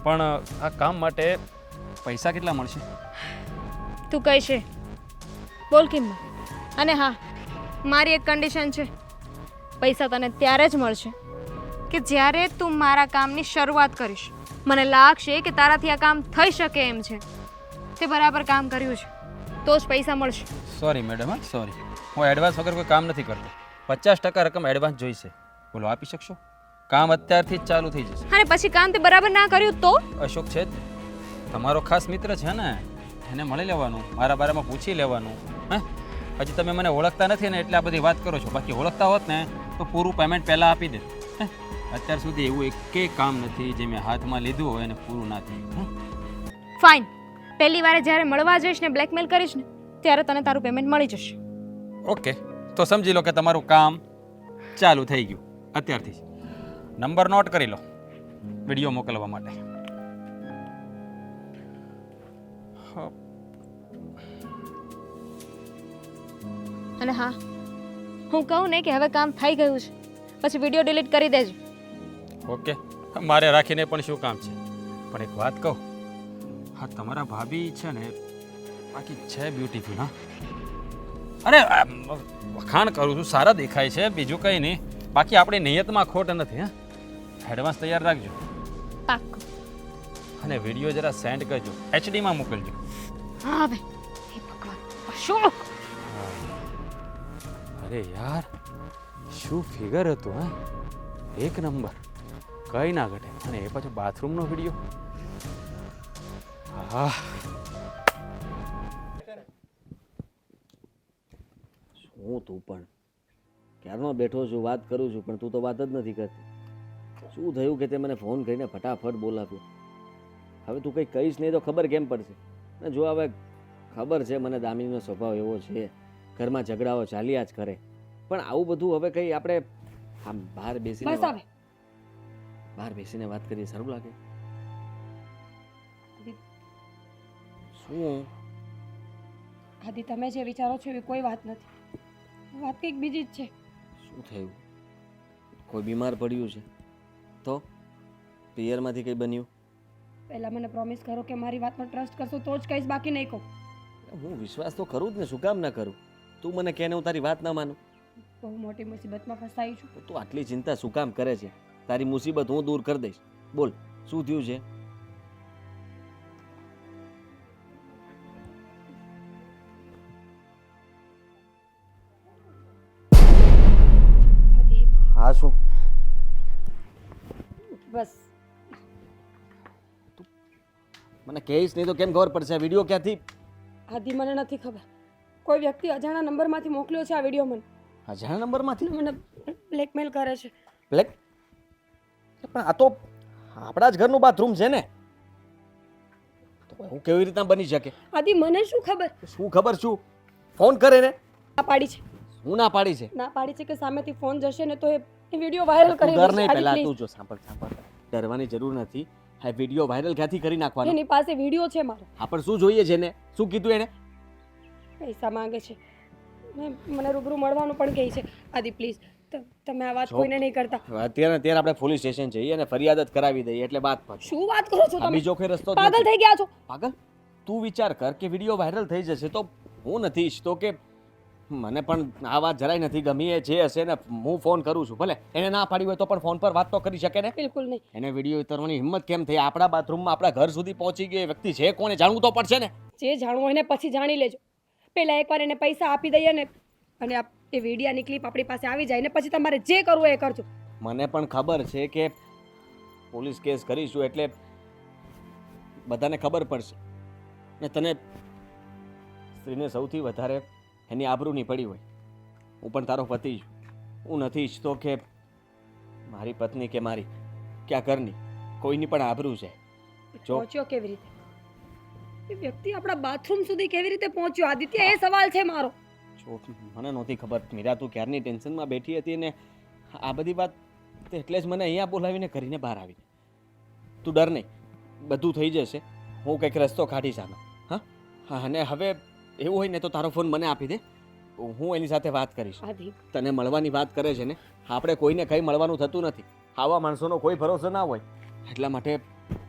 પણ આ કામ માટે પૈસા કેટલા મળશે? તું કહીશે, બોલ કિંમત. અને હા, મારી એક કન્ડિશન છે. પૈસા તને ત્યારે જ મળશે કે જ્યારે તું મારા કામની શરૂઆત કરીશ. મને લાગશે કે તારાથી આ કામ થઈ શકે એમ છે, તે બરાબર કામ કર્યું છે, તો જ પૈસા મળશે. Sorry madam, sorry. હું એડવાન્સ વગર કોઈ કામ નથી કરતો. 50% રકમ એડવાન્સ જોઈશે. બોલો, આપી શકશો? કામ અત્યારથી જ ચાલુ થઈ જશે. અને પછી કામ તે બરાબર ના કર્યું તો? અશોક છે જ તમારો ખાસ મિત્ર છે ને, એને મળી લેવાનું, મારા બારામાં પૂછી લેવાનું. હજી તમે મને ઓળખતા નથી ને એટલે આ બધી વાત કરો છો. બાકી ઓળખતા હોત ને તો પૂરું પેમેન્ટ પહેલાં આપી દે. અત્યાર સુધી એવું એકેય કામ નથી જે મેં હાથમાં લીધું હોય અને પૂરું ના થયું. ફાઇન, પહેલી વાર જ્યારે મળવા જઈશ ને બ્લેકમેલ કરીશ ને ત્યારે તને તારું પેમેન્ટ મળી જશે. ઓકે, તો સમજી લો કે તમારું કામ ચાલુ થઈ ગયું અત્યારથી જ. નંબર નોટ કરી લો વિડીયો મોકલવા માટે. અને હા, હું કહું ને કે હવે કામ થઈ ગયું છે, પછી વિડીયો ડિલીટ કરી દેજો. ઓકે, મારે રાખીને પણ શું કામ છે? પણ એક વાત કહું, હા તમારા ભાભી છે ને બાકી છે બ્યુટીફુલ. હા, અરે વખાણ કરું છું, સારા દેખાય છે, બીજું કંઈ નહીં. બાકી આપણી નિયતમાં ખોટ નથી. હા, એડવાન્સ તૈયાર રાખજો પાક્કું. અને વિડીયો જરા સેન્ડ કરજો, એચડીમાં મોકલજો. હા હવે હે ભગવાન, અશોક અરે યાર, શું ફિગર હતું! હા, એક નંબર, કઈ ના ઘટે. અને એ પાછો બાથરૂમનો વિડીયો. હા, હું તું પણ ક્યારનો બેઠો છું, વાત કરું છું, પણ તું તો વાત જ નથી કરતી. શું થયું કે તે મને ફોન કરીને ફટાફટ બોલાવ્યો? હવે તું કંઈ કહીશ નહીં તો ખબર કેમ પડશે? ને જો હવે ખબર છે મને દામિનીનો સ્વભાવ એવો છે, ઘરમાં ઝઘડાઓ ચાલ્યા જ કરે. પણ આવું બધું હવે કંઈ આપણે આમ બહાર બેસીને બસ હવે બહાર બેસીને વાત કરીએ સારું લાગે? શું? આદિ, તમે જે વિચારો છો એવી કોઈ વાત નથી. વાત કંઈક બીજી જ છે. શું થયું? કોઈ બીમાર પડ્યું છે? તો પિયરમાંથી કંઈ બન્યું? પહેલા મને પ્રોમિસ કરો કે મારી વાતનો ટ્રસ્ટ કરશો તો જ કહીશ, બાકી નહીં કહું. હું વિશ્વાસ તો કરું જ ને, શું કામ ના કરું? તું મને કહે ને હું તારી વાત ના માનું? બહુ મોટી મુસીબતમાં ફસાઈ છું. તો તું આટલી ચિંતા શું કામ કરે છે? તારી મુસીબત હું દૂર કરી દઈશ. બોલ, શું થયું છે? આદિ, હા, શું? બસ મને કહીશ નહીં તો કેમ ખબર પડશે? આ વિડીયો ક્યાંથી? આદિ, મને નથી ખબર. કોઈ વ્યક્તિ અજાણા નંબરમાંથી મોકલ્યો છે આ વિડીયો મને. અજાણા નંબરમાંથી? મને બ્લેકમેલ કરે છે. બ્લેક? પણ આ તો આપણા જ ઘરનું બાથરૂમ છે ને, તો હું કેવી રીતના બની શકે? આદિ, મને શું ખબર? શું ખબર? શું ફોન કરે ને? ના પાડી છે. હું ના પાડી છે? ના પાડી છે કે સામેથી ફોન જશે ને તો એ વિડીયો વાયરલ તું કરી ડર દેશે. નહીં, આદિ, પહેલા please. તું જો, સાંભળ. ડરવાની જરૂર નથી. આ વિડીયો વાયરલ ક્યાંથી કરી નાખવાનો? એની પાસે વિડીયો છે મારો. હા, પણ શું જોઈએ છે ને? શું કીધું એને? પૈસા માંગે છે. મને રૂબરૂ મળવાનું પણ કહે છે. આદિ, પ્લીઝ તમે આ વાત જો. કોઈને નહીં કરતા. અત્યારે આપણે પોલીસ સ્ટેશન જઈએ અને ફરિયાદ જ કરાવી દઈએ એટલે વાત પતે. શું વાત કરો છો આ તમે? બીજો કોઈ રસ્તો જ પાગલ નથી. થઈ ગયા છો? પાગલ? તું વિચાર કર કે વિડીયો વાયરલ થઈ જશે તો હું નથી ઈચ્છતો કે મને પણ આ વાત જરાય નથી ગમી. એ જે હશે ને હું ફોન કરું છું, ભલે એને ના પાડી હોય તો પણ ફોન પર વાત તો કરી શકે ને. બિલકુલ નહીં. એને વિડીયો ઉતારવાની હિંમત કેમ થઈ? આપણા બાથરૂમમાં આપણા ઘર સુધી પહોંચી ગઈ એ વ્યક્તિ છે કોને જાણવું તો પડશે ને. જે જાણવું હોય ને પછી જાણી લેજો. પહેલા એકવાર એને પૈસા આપી દઈએ ને, અને એ વિડીયાની ક્લિપ આપણી પાસે આવી જાય ને પછી તમારે જે કરવું હોય એ કરજો. મને પણ ખબર છે કે પોલીસ કેસ કરીશું એટલે બધાને ખબર પડશે ને તને સ્ત્રીને સૌથી વધારે એની આબરૂની પડી હોય. હું પણ તારો પતિ છું. હું નથી ઈચ્છતો કે મારી પત્ની કે મારી કે આ ઘરની કોઈની પણ આબરૂ છે. જો પહોંચ્યો કેવી રીતે? એ વ્યક્તિ આપણા બાથરૂમ સુધી કેવી રીતે પહોંચ્યો? આદિત્ય, એ સવાલ છે મારો. જો મને નહોતી ખબર. મીરા, તું ક્યારની ટેન્શનમાં બેઠી હતી ને આ બધી વાત એટલે જ મને અહીંયા બોલાવીને કરીને બહાર આવી. તું ડર નહીં, બધું થઈ જશે. હું કંઈક રસ્તો કાઢીશ આનો. હા, અને હવે એવું હોય ને તો તારો ફોન મને આપી દે, હું એની સાથે વાત કરીશ. આદિ, તને મળવાની વાત કરે છે ને, આપણે કોઈને કંઈ મળવાનું થતું નથી. આવા માણસોનો કોઈ ભરોસો ના હોય. એટલા માટે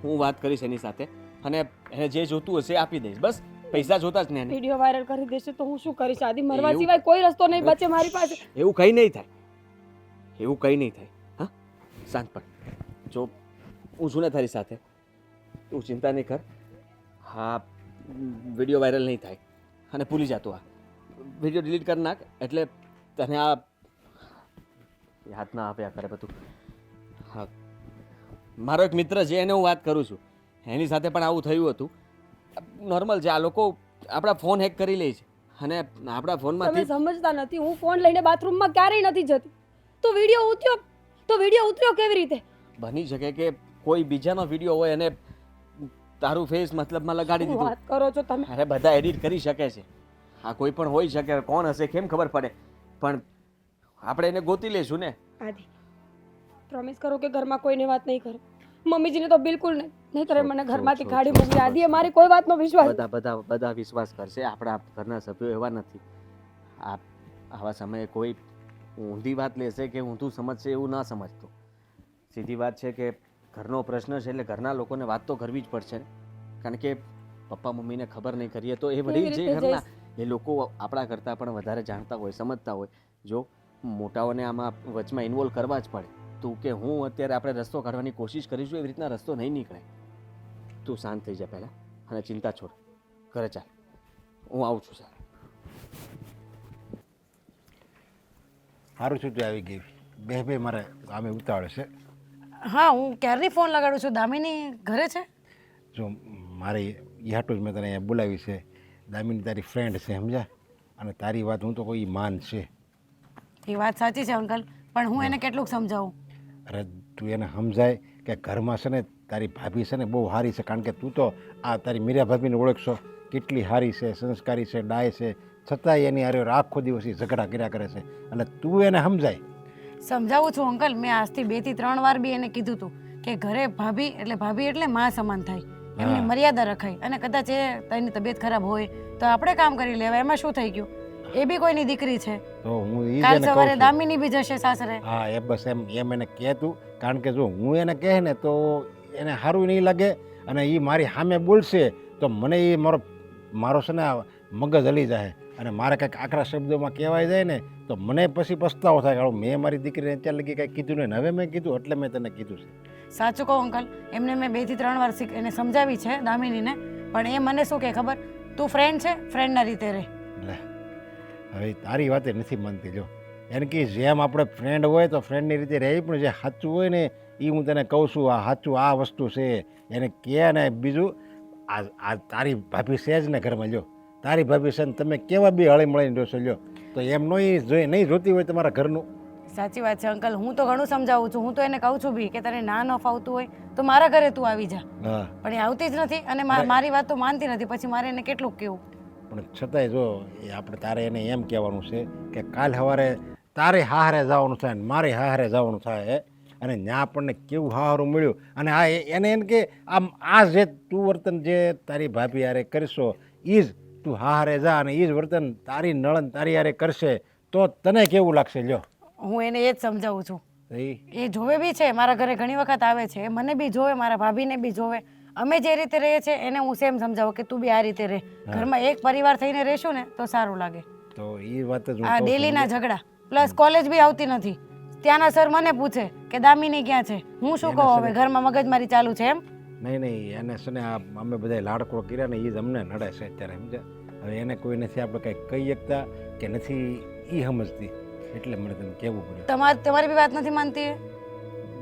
હું વાત કરીશ એની સાથે અને એને જે જોતું હશે એ આપી દઈશ. બસ પૈસા જોતા જ ને એને. વિડીયો વાયરલ કરી દેશે તો હું શું કરીશ? આદિ, મરવા એવું- સિવાય કોઈ રસ્તો નહીં બચે મારી પાસે. એવું કંઈ નહીં થાય. એવું કંઈ નહીં થાય. હા, શાંત પડ. જો હું છું ને તારી સાથે, તું ચિંતા નહીં કર. હા, વિડીયો વાયરલ નહીં થાય અને ભૂલી જાતું. આ વિડીયો ડિલીટ કરી નાખ એટલે તને આ યાદ ના આપ્યા કરે બધું. હા, મારો એક મિત્ર છે એને હું વાત કરું છું, એની સાથે પણ આવું થયું હતું. નોર્મલ છે, આ લોકો આપણા ફોન હેક કરી લે છે અને આપણા તમે ફોનમાંથી સમજતા નથી. હું ફોન લઈને બાથરૂમમાં ક્યારેય નથી જતી. તો વિડીયો ઉતર્યો કેવી રીતે? બની શકે કે કોઈ બીજાનો વિડીયો હોય અને તારું ફેસ મતલબમાં લગાડી શું દીધું. વાત કરો છો તમે? અરે બધા એડિટ કરી શકે છે. આ કોઈ પણ હોઈ શકે. કોણ હશે કેમ ખબર પડે? પણ આપણે એને ગોતી લેશું ને. આદિ, પ્રોમિસ કરો કે ઘરમાં કોઈને વાત નહીં કરો. મમ્મીજીને તો બિલકુલ નહીં. નહીંતર એ મને ઘરમાંથી કાઢી મૂકી. આદિ, એ મારી કોઈ વાતનો વિશ્વાસ. બધા વિશ્વાસ કરશે. આપણા ઘરના સભ્યો એવા નથી. આવા સમયે કોઈ ઊંધી વાત લેશે કે ઊંધું સમજશે એવું ના સમજતો. સીધી વાત છે કે ઘરનો પ્રશ્ન છે એટલે ઘરના લોકોને વાત તો કરવી જ પડશે ને. કારણ કે પપ્પા મમ્મીને ખબર નહીં કરીએ તો એ વડીલ જે ઘરના એ લોકો આપણા કરતાં પણ વધારે જાણતા હોય, સમજતા હોય. જો મોટાઓને આમાં વચમાં ઇન્વોલ્વ કરવા જ પડે. તું કે હું અત્યારે આપણે રસ્તો કાઢવાની કોશિશ કરીશું એવી રીતના રસ્તો નહીં નીકળે. તું શાંત થઈ જા પહેલાં અને ચિંતા છોડ. ઘરે ચાલ, હું આવું છું સર. સારું છું તું આવી ગઈ. બે મારે આમે ઉતાવળ છે. હા, હું ક્યારની ફોન લગાડું છું. દામિની ઘરે છે? જો મારી યાટું જ મેં તને અહીંયા બોલાવી છે. દામિની તારી ફ્રેન્ડ છે, સમજ્યા? અને તારી વાત હું તો કોઈ માન છે. એ વાત સાચી છે અંકલ, પણ હું એને કેટલુંક સમજાવું? અરે તું એને સમજાય કે ઘરમાં છે ને તારી ભાભી છે ને બહુ સારી છે. કારણ કે તું તો આ તારી મીરા ભાભીને ઓળખશો, કેટલી સારી છે, સંસ્કારી છે, ડાય છે, છતાંય એની હારે આખો દિવસ એ ઝઘડા કર્યા કરે છે. એટલે તું એને સમજાય. સમજાવું છું અંકલ. મેં આજથી 2 થી 3 વાર બી એને કીધું હતું કે ઘરે ભાભી એટલે માં સમાન થાય, એમની મર્યાદા રખાય. અને કદાચ એ તેની તબિયત ખરાબ હોય તો આપણે કામ કરી લેવાય. એમાં શું થઈ ગયું? એ બી કોઈની દીકરી છે. તો હું ઈ જ કાલ એને કહું સવારે છું. દામિની બી જશે સાસરે. હા, એ બસ એમ એને કહે તું. કારણ કે જો હું એને કહે ને તો એને સારું નહીં લાગે અને એ મારી સામે બોલશે તો મને એ મારો છે ને મગજ હલી જાય અને મારે કંઈક આકરા શબ્દોમાં કહેવાય જાય ને તો મને પછી પસ્તાવો થાય કે મેં મારી દીકરીને અત્યારે લગી કંઈ કીધું નહીં, હવે મેં કીધું એટલે મેં તને કીધું છે. સાચું કહું અંકલ, એમને મેં 2 થી 3 વાર એને સમજાવી છે દામિનીને, પણ એ મને શું કહે ખબર? તું ફ્રેન્ડ છે, ફ્રેન્ડના રીતે રહે. લે હવે તારી વાતે નથી માનતી. જો એને કે જેમ આપણે ફ્રેન્ડ હોય તો ફ્રેન્ડની રીતે રહે, પણ જે સાચું હોય ને એ હું તને કહું છું. આ સાચું આ વસ્તુ છે એને કહે. ને બીજું આ તારી ભાભી છે જ ને ઘરમાં. જો તારી ભાભી છે ને તમે કેવા બી હળી મળીને રહેશો. લ્યો તો એમ નહીં જોતી હોય તમારા ઘરનું. સાચી વાત છે અંકલ, હું તો ઘણું સમજાવું છું. હું તો એને કહું છું બી કે તને ના ન ફાવતું હોય તો મારા ઘરે તું આવી જા, હા, પણ એ આવતી જ નથી અને મારી વાત તો માનતી નથી. પછી મારે એને કેટલું કહેવું? પણ છતાંય જો એ આપણે તારે એને એમ કહેવાનું છે કે કાલ સવારે તારે હારે જવાનું થાય ને મારે હારે જવાનું થાય અને ત્યાં આપણને કેવું હારું મળ્યું. અને આ એને એમ કે આ જે તું વર્તન જે તારી ભાભી હારે કરશો એ જ તું હારે જા અને એ જ વર્તન તારી નળન તારી હારે કરશે તો તને કેવું લાગશે? લ્યો હું એને એ જ સમજાવું છું. એ એ જોવે બી છે, મારા ઘરે ઘણી વખત આવે છે, એ મને બી જોવે, મારા ભાભીને બી જોવે. અમે જે રીતે રહીએ છીએ એને હું સેમ સમજાવું કે તું બી આ રીતે રહે. ઘરમાં એક પરિવાર થઈને રહેશું ને તો સારું લાગે. તો એ વાત જ હું આ કહું છું. ડેલીના ઝઘડા પ્લસ કોલેજ બી આવતી નથી. ત્યાંના સર મને પૂછે કે દામિની ક્યાં છે? હું શું કહું હવે? ઘરમાં મગજમારી ચાલુ છે એમ? નહીં એને છે ને આ અમે બધા લાડકોડ કર્યા ને એ જ અમને નડે છે અત્યારે, સમજ્યા? હવે એને કોઈ નથી આપણે કંઈ કહી શકતા કે નથી એ સમજતી, એટલે મને તને કહેવું પડ્યું. તમારી બી વાત નથી માનતી?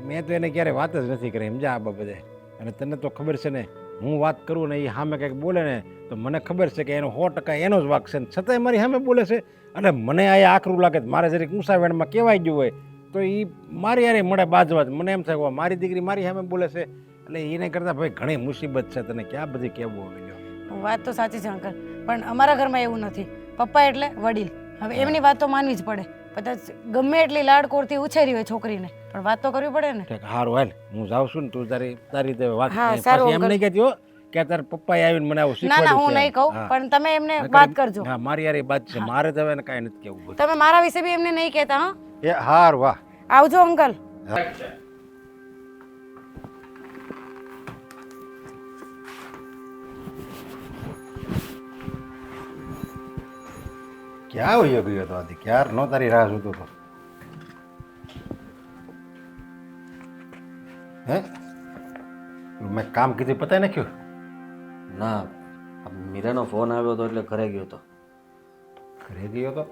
મેં તો એને ક્યારે વાત જ નથી કરી, સમજ્યા? આ બાબતે. અને તને તો ખબર છે ને હું વાત કરું ને એ સામે કંઈક બોલે ને તો મને ખબર છે કે એનો 100% એનો જ વાક છે ને છતાંય મારી સામે બોલે છે. અને મને આ આકરું લાગે મારે જરીક ઊંસા વેણમાં કહેવાય ગયું હોય તો એ મારી યારે મળે બાજવા જ. મને એમ થાય કે મારી દીકરી મારી સામે બોલે છે એટલે એને કરતાં ભાઈ ઘણી મુસીબત છે. તને ક્યાં બધી કહેવું હોય? વાત તો સાચી છે અંકલ, પણ અમારા ઘરમાં એવું નથી. પપ્પા એટલે વડીલ, હવે એમની વાત તો માનવી જ પડે. કદાચ ગમે એટલી લાડકોડથી ઉછેરી હોય છોકરીને પણ વાત તો કરવી પડે ને. સારું હાલ હું જાઉં છું ને તું તારી રીતે વાત હા, કરી. સારું, પછી એમ નહીં કહેતી હો કે તારા પપ્પાએ આવીને મને આવું ના ના, હું શીખવાડ્યું નહીં છે. કહું, હા. પણ તમે એમને વાત કરજો. હા, મારી યાર એ વાત છે. મારે તો હવે એને કાંઈ નથી કહેવું. તમે મારા વિશે બી એમને નહીં કહેતા. હા, એ હાર વાહ. આવજો અંકલ. ક્યાં વયો ગયો હતો આથી? ક્યાર નો તારી રાહ જોતો હતો? હે મેં કામ કીધું પતાય નાખ્યું? ના, મીરાનો ફોન આવ્યો હતો એટલે ઘરે ગયો હતો. ઘરે ગયો હતો?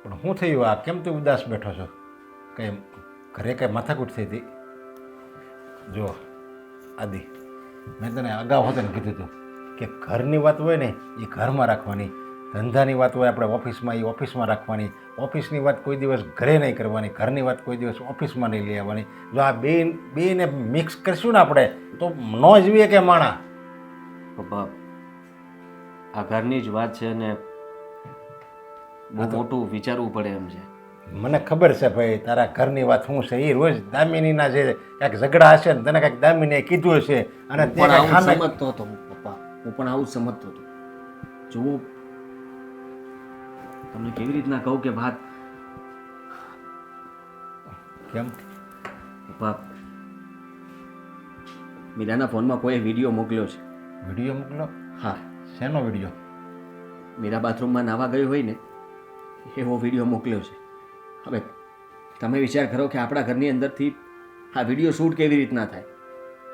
પણ શું થયું? આ કેમ તું ઉદાસ બેઠો છો? કઈ ઘરે કઈ માથાકૂટ થઈ હતી? જો આદિ, મેં તને અગાઉ હતું ને કીધું હતું કે ઘરની વાત હોય ને એ ઘરમાં રાખવાની, ધંધાની વાત હોય આપણે ઓફિસમાં એ ઓફિસમાં રાખવાની, ઓફિસની વાત કોઈ દિવસ ઘરે નહીં કરવાની, ઘરની વાત કોઈ દિવસ ઓફિસમાં નહીં લઈ આવવાની. જો આ બેને મિક્સ કરશું ને આપણે તો ન જોઈએ કે માણા. પપ્પા, આ ઘરની જ વાત છે ને બહુ મોટું વિચારવું પડે એમ છે. મને ખબર છે ભાઈ તારા ઘરની વાત શું છે. એ રોજ દામિનીના જે કાંઈક ઝઘડા હશે ને તને કાંઈક દામિનીએ કીધું હશે અને તે પણ આવું કાંઈક સમજતો હતો પપ્પા, હું પણ આવું સમજતો હતો. જુઓ, તમને કેવી રીતના કહું કે વાત કેમ? પપ્પા, મીરાના ફોનમાં કોઈ વિડીયો મોકલ્યો છે. વિડીયો મોકલો? હા, શેનો વિડીયો? મીરા બાથરૂમમાં નાવા ગઈ હોય ને એવો વિડીયો મોકલ્યો છે. હવે તમે વિચાર કરો કે આપણા ઘરની અંદરથી આ વિડીયો શૂટ કેવી રીતના થાય.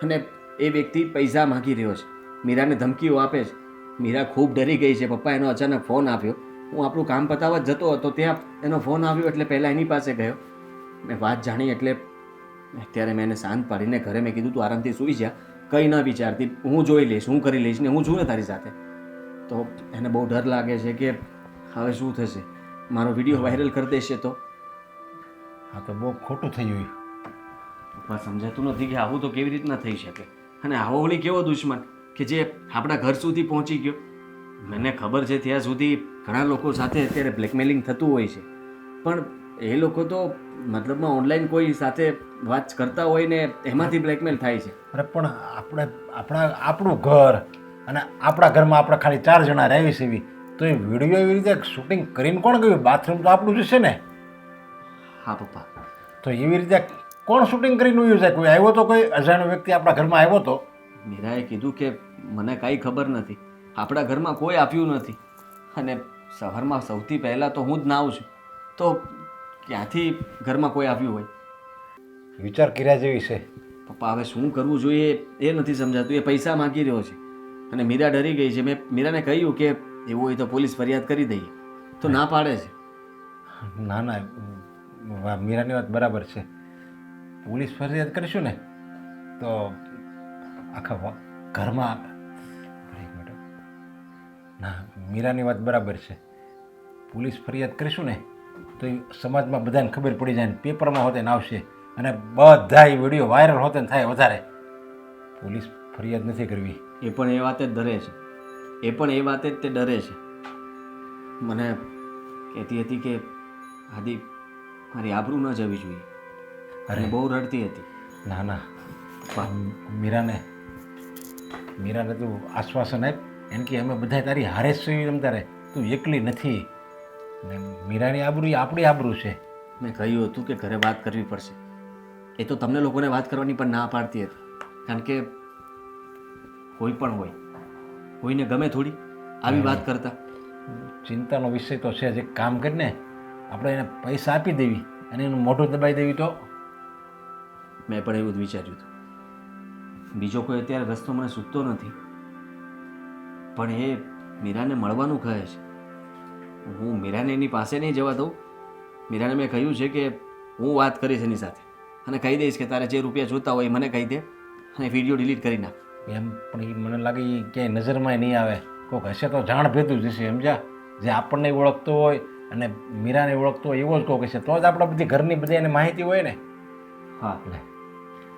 અને એ વ્યક્તિ પૈસા માગી રહ્યો છે, મીરાને ધમકીઓ આપે છે. મીરા ખૂબ ડરી ગઈ છે. પપ્પા, એનો અચાનક ફોન આવ્યો. હું આપણું કામ પતાવવા જ જતો હતો, ત્યાં એનો ફોન આવ્યો એટલે પહેલાં એની પાસે ગયો. મેં વાત જાણી એટલે અત્યારે મેં એને શાંત પાડીને ઘરે મેં કીધું તું આરામથી સૂઈ જા, કંઈ ના વિચારતી, હું જોઈ લઈશ, હું કરી લઈશ ને હું છું ને તારી સાથે. તો એને બહુ ડર લાગે છે કે હવે શું થશે, મારો વિડીયો વાયરલ કરી દેશે તો. હા તો બહુ ખોટું થઈ ગયું. પપ્પા, સમજાતું નથી કે આવું તો કેવી રીતના થઈ શકે. અને આવો વળી કેવો દુશ્મન કે જે આપણા ઘર સુધી પહોંચી ગયો. મને ખબર છે ત્યાં સુધી ઘણા લોકો સાથે અત્યારે બ્લેકમેલિંગ થતું હોય છે, પણ એ લોકો તો મતલબમાં ઓનલાઈન કોઈ સાથે વાત કરતા હોય ને એમાંથી બ્લેકમેલ થાય છે. અરે પણ આપણું ઘર અને આપણા ઘરમાં આપણે ખાલી 4 જણા રહેવી છે, તો એ વિડીયો એવી રીતે શૂટિંગ કરીને કોણ ગયું? બાથરૂમ તો આપણું જ છે ને. હા પપ્પા. તો એવી રીતે કોણ શૂટિંગ કરીને ઉયું છે? કોઈ આવ્યો તો? કોઈ અજાણ્યો વ્યક્તિ આપણા ઘરમાં આવ્યો તો? મીરાએ કીધું કે મને કાંઈ ખબર નથી, આપણા ઘરમાં કોઈ આવ્યું નથી. અને સવારમાં સૌથી પહેલાં તો હું જ નાહું છું, તો ક્યાંથી ઘરમાં કોઈ આવ્યું હોય? વિચાર કર્યા જેવી છે. પપ્પા, હવે શું કરવું જોઈએ એ નથી સમજાતું. એ પૈસા માગી રહ્યો છે અને મીરા ડરી ગઈ છે. મેં મીરાને કહ્યું કે એવું હોય તો પોલીસ ફરિયાદ કરી દઈએ, તો ના પાડે છે. ના ના, મીરાની વાત બરાબર છે. પોલીસ ફરિયાદ કરીશું ને તો આખા ઘરમાં ના, મીરાની વાત બરાબર છે. પોલીસ ફરિયાદ કરીશું ને તો એ સમાજમાં બધાને ખબર પડી જાય ને પેપરમાં હોતે ને આવશે અને બધા એ વિડીયો વાયરલ હોતે ને થાય વધારે. પોલીસ ફરિયાદ નથી કરવી. એ પણ એ વાતે જ ડરે છે. એ પણ એ વાતે જ તે ડરે છે. મને કહેતી હતી કે આદિ, મારી આબરૂ ન જવી જોઈએ. અરે બહુ રડતી હતી. ના ના, મીરાને તું આશ્વાસન આપ, એમ કે અમે બધા તારી હારે જ છીએ. તમ તારે તું એકલી નથી. ને મીરાની આબરૂ એ આપણી આબરૂ છે. મેં કહ્યું હતું કે ઘરે વાત કરવી પડશે. એ તો તમને લોકોને વાત કરવાની પણ ના પાડતી હતી, કારણ કે કોઈ પણ હોય, કોઈને ગમે થોડી આવી વાત કરતા. ચિંતાનો વિષય તો છે જ. એક કામ કરીને આપણે એને પૈસા આપી દેવી અને એનું મોઢું દબાઈ દેવી તો. મેં પણ એવું જ વિચાર્યું હતું. બીજો કોઈ અત્યારે રસ્તો મને સૂચતો નથી, પણ એ મીરાને મળવાનું કહે છે. હું મીરાને એની પાસે નહીં જવા દઉં. મીરાને મેં કહ્યું છે કે હું વાત કરીશ એની સાથે અને કહી દઈશ કે તારે જે રૂપિયા જોતા હોય એ મને કહી દે અને વિડીયો ડિલીટ કરી નાખ. એમ પણ એ મને લાગે એ ક્યાંય નજરમાં નહીં આવે. કોઈક હશે તો જાણ ભેદું જ હશે, સમજ્યા? જે આપણને ઓળખતો હોય અને મીરાને ઓળખતો હોય એવો જ કોઈક હશે, તો જ આપણે બધી ઘરની બધી એને માહિતી હોય ને. હા,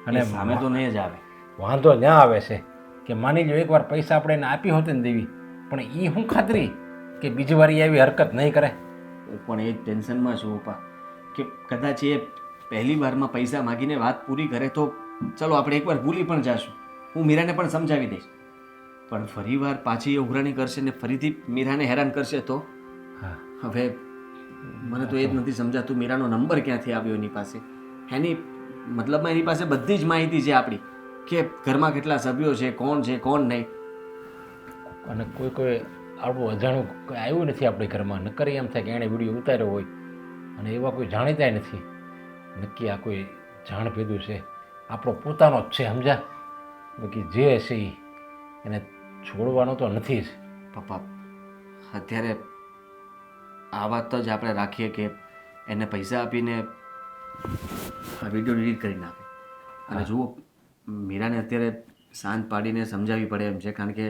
અને સામે તો નહીં જ આવે. વાંધો ત્યાં આવે છે કે માની લો એકવાર પૈસા આપણે એને આપી હોત ને દેવી, પણ એ શું ખાતરી કે બીજી વાર એ આવી હરકત નહીં કરે? હું પણ એ જ ટેન્શનમાં છું પપ્પા કે કદાચ એ પહેલી વારમાં પૈસા માગીને વાત પૂરી કરે તો ચલો આપણે એકવાર ભૂલી પણ જાશું, હું મીરાને પણ સમજાવી દઈશ. પણ ફરીવાર પાછી એ ઉઘરાણી કરશે ને ફરીથી મીરાને હેરાન કરશે તો? હવે મને તો એ જ નથી સમજાતું મીરાનો નંબર ક્યાંથી આવ્યો એની પાસે. એની મતલબમાં એની પાસે બધી જ માહિતી છે આપણી, કે ઘરમાં કેટલા સભ્યો છે, કોણ છે કોણ નહીં. અને કોઈ આપણું અજાણું કોઈ આવ્યું નથી આપણે ઘરમાં. નકર એમ થાય કે એણે વિડીયો ઉતાર્યો હોય અને એવા કોઈ જાણીતા નથી. નક્કી આ કોઈ જાણ ભેદું છે, આપણો પોતાનો જ છે, સમજ્યા? બાકી જે હશે એને છોડવાનો તો નથી જ. પપ્પા, અત્યારે આ વાત જ આપણે રાખીએ કે એને પૈસા આપીને આ વિડીયો ડિલીટ કરી નાખે. અને જુઓ, મીરાને અત્યારે શાંત પાડીને સમજાવવી પડે એમ છે, કારણ કે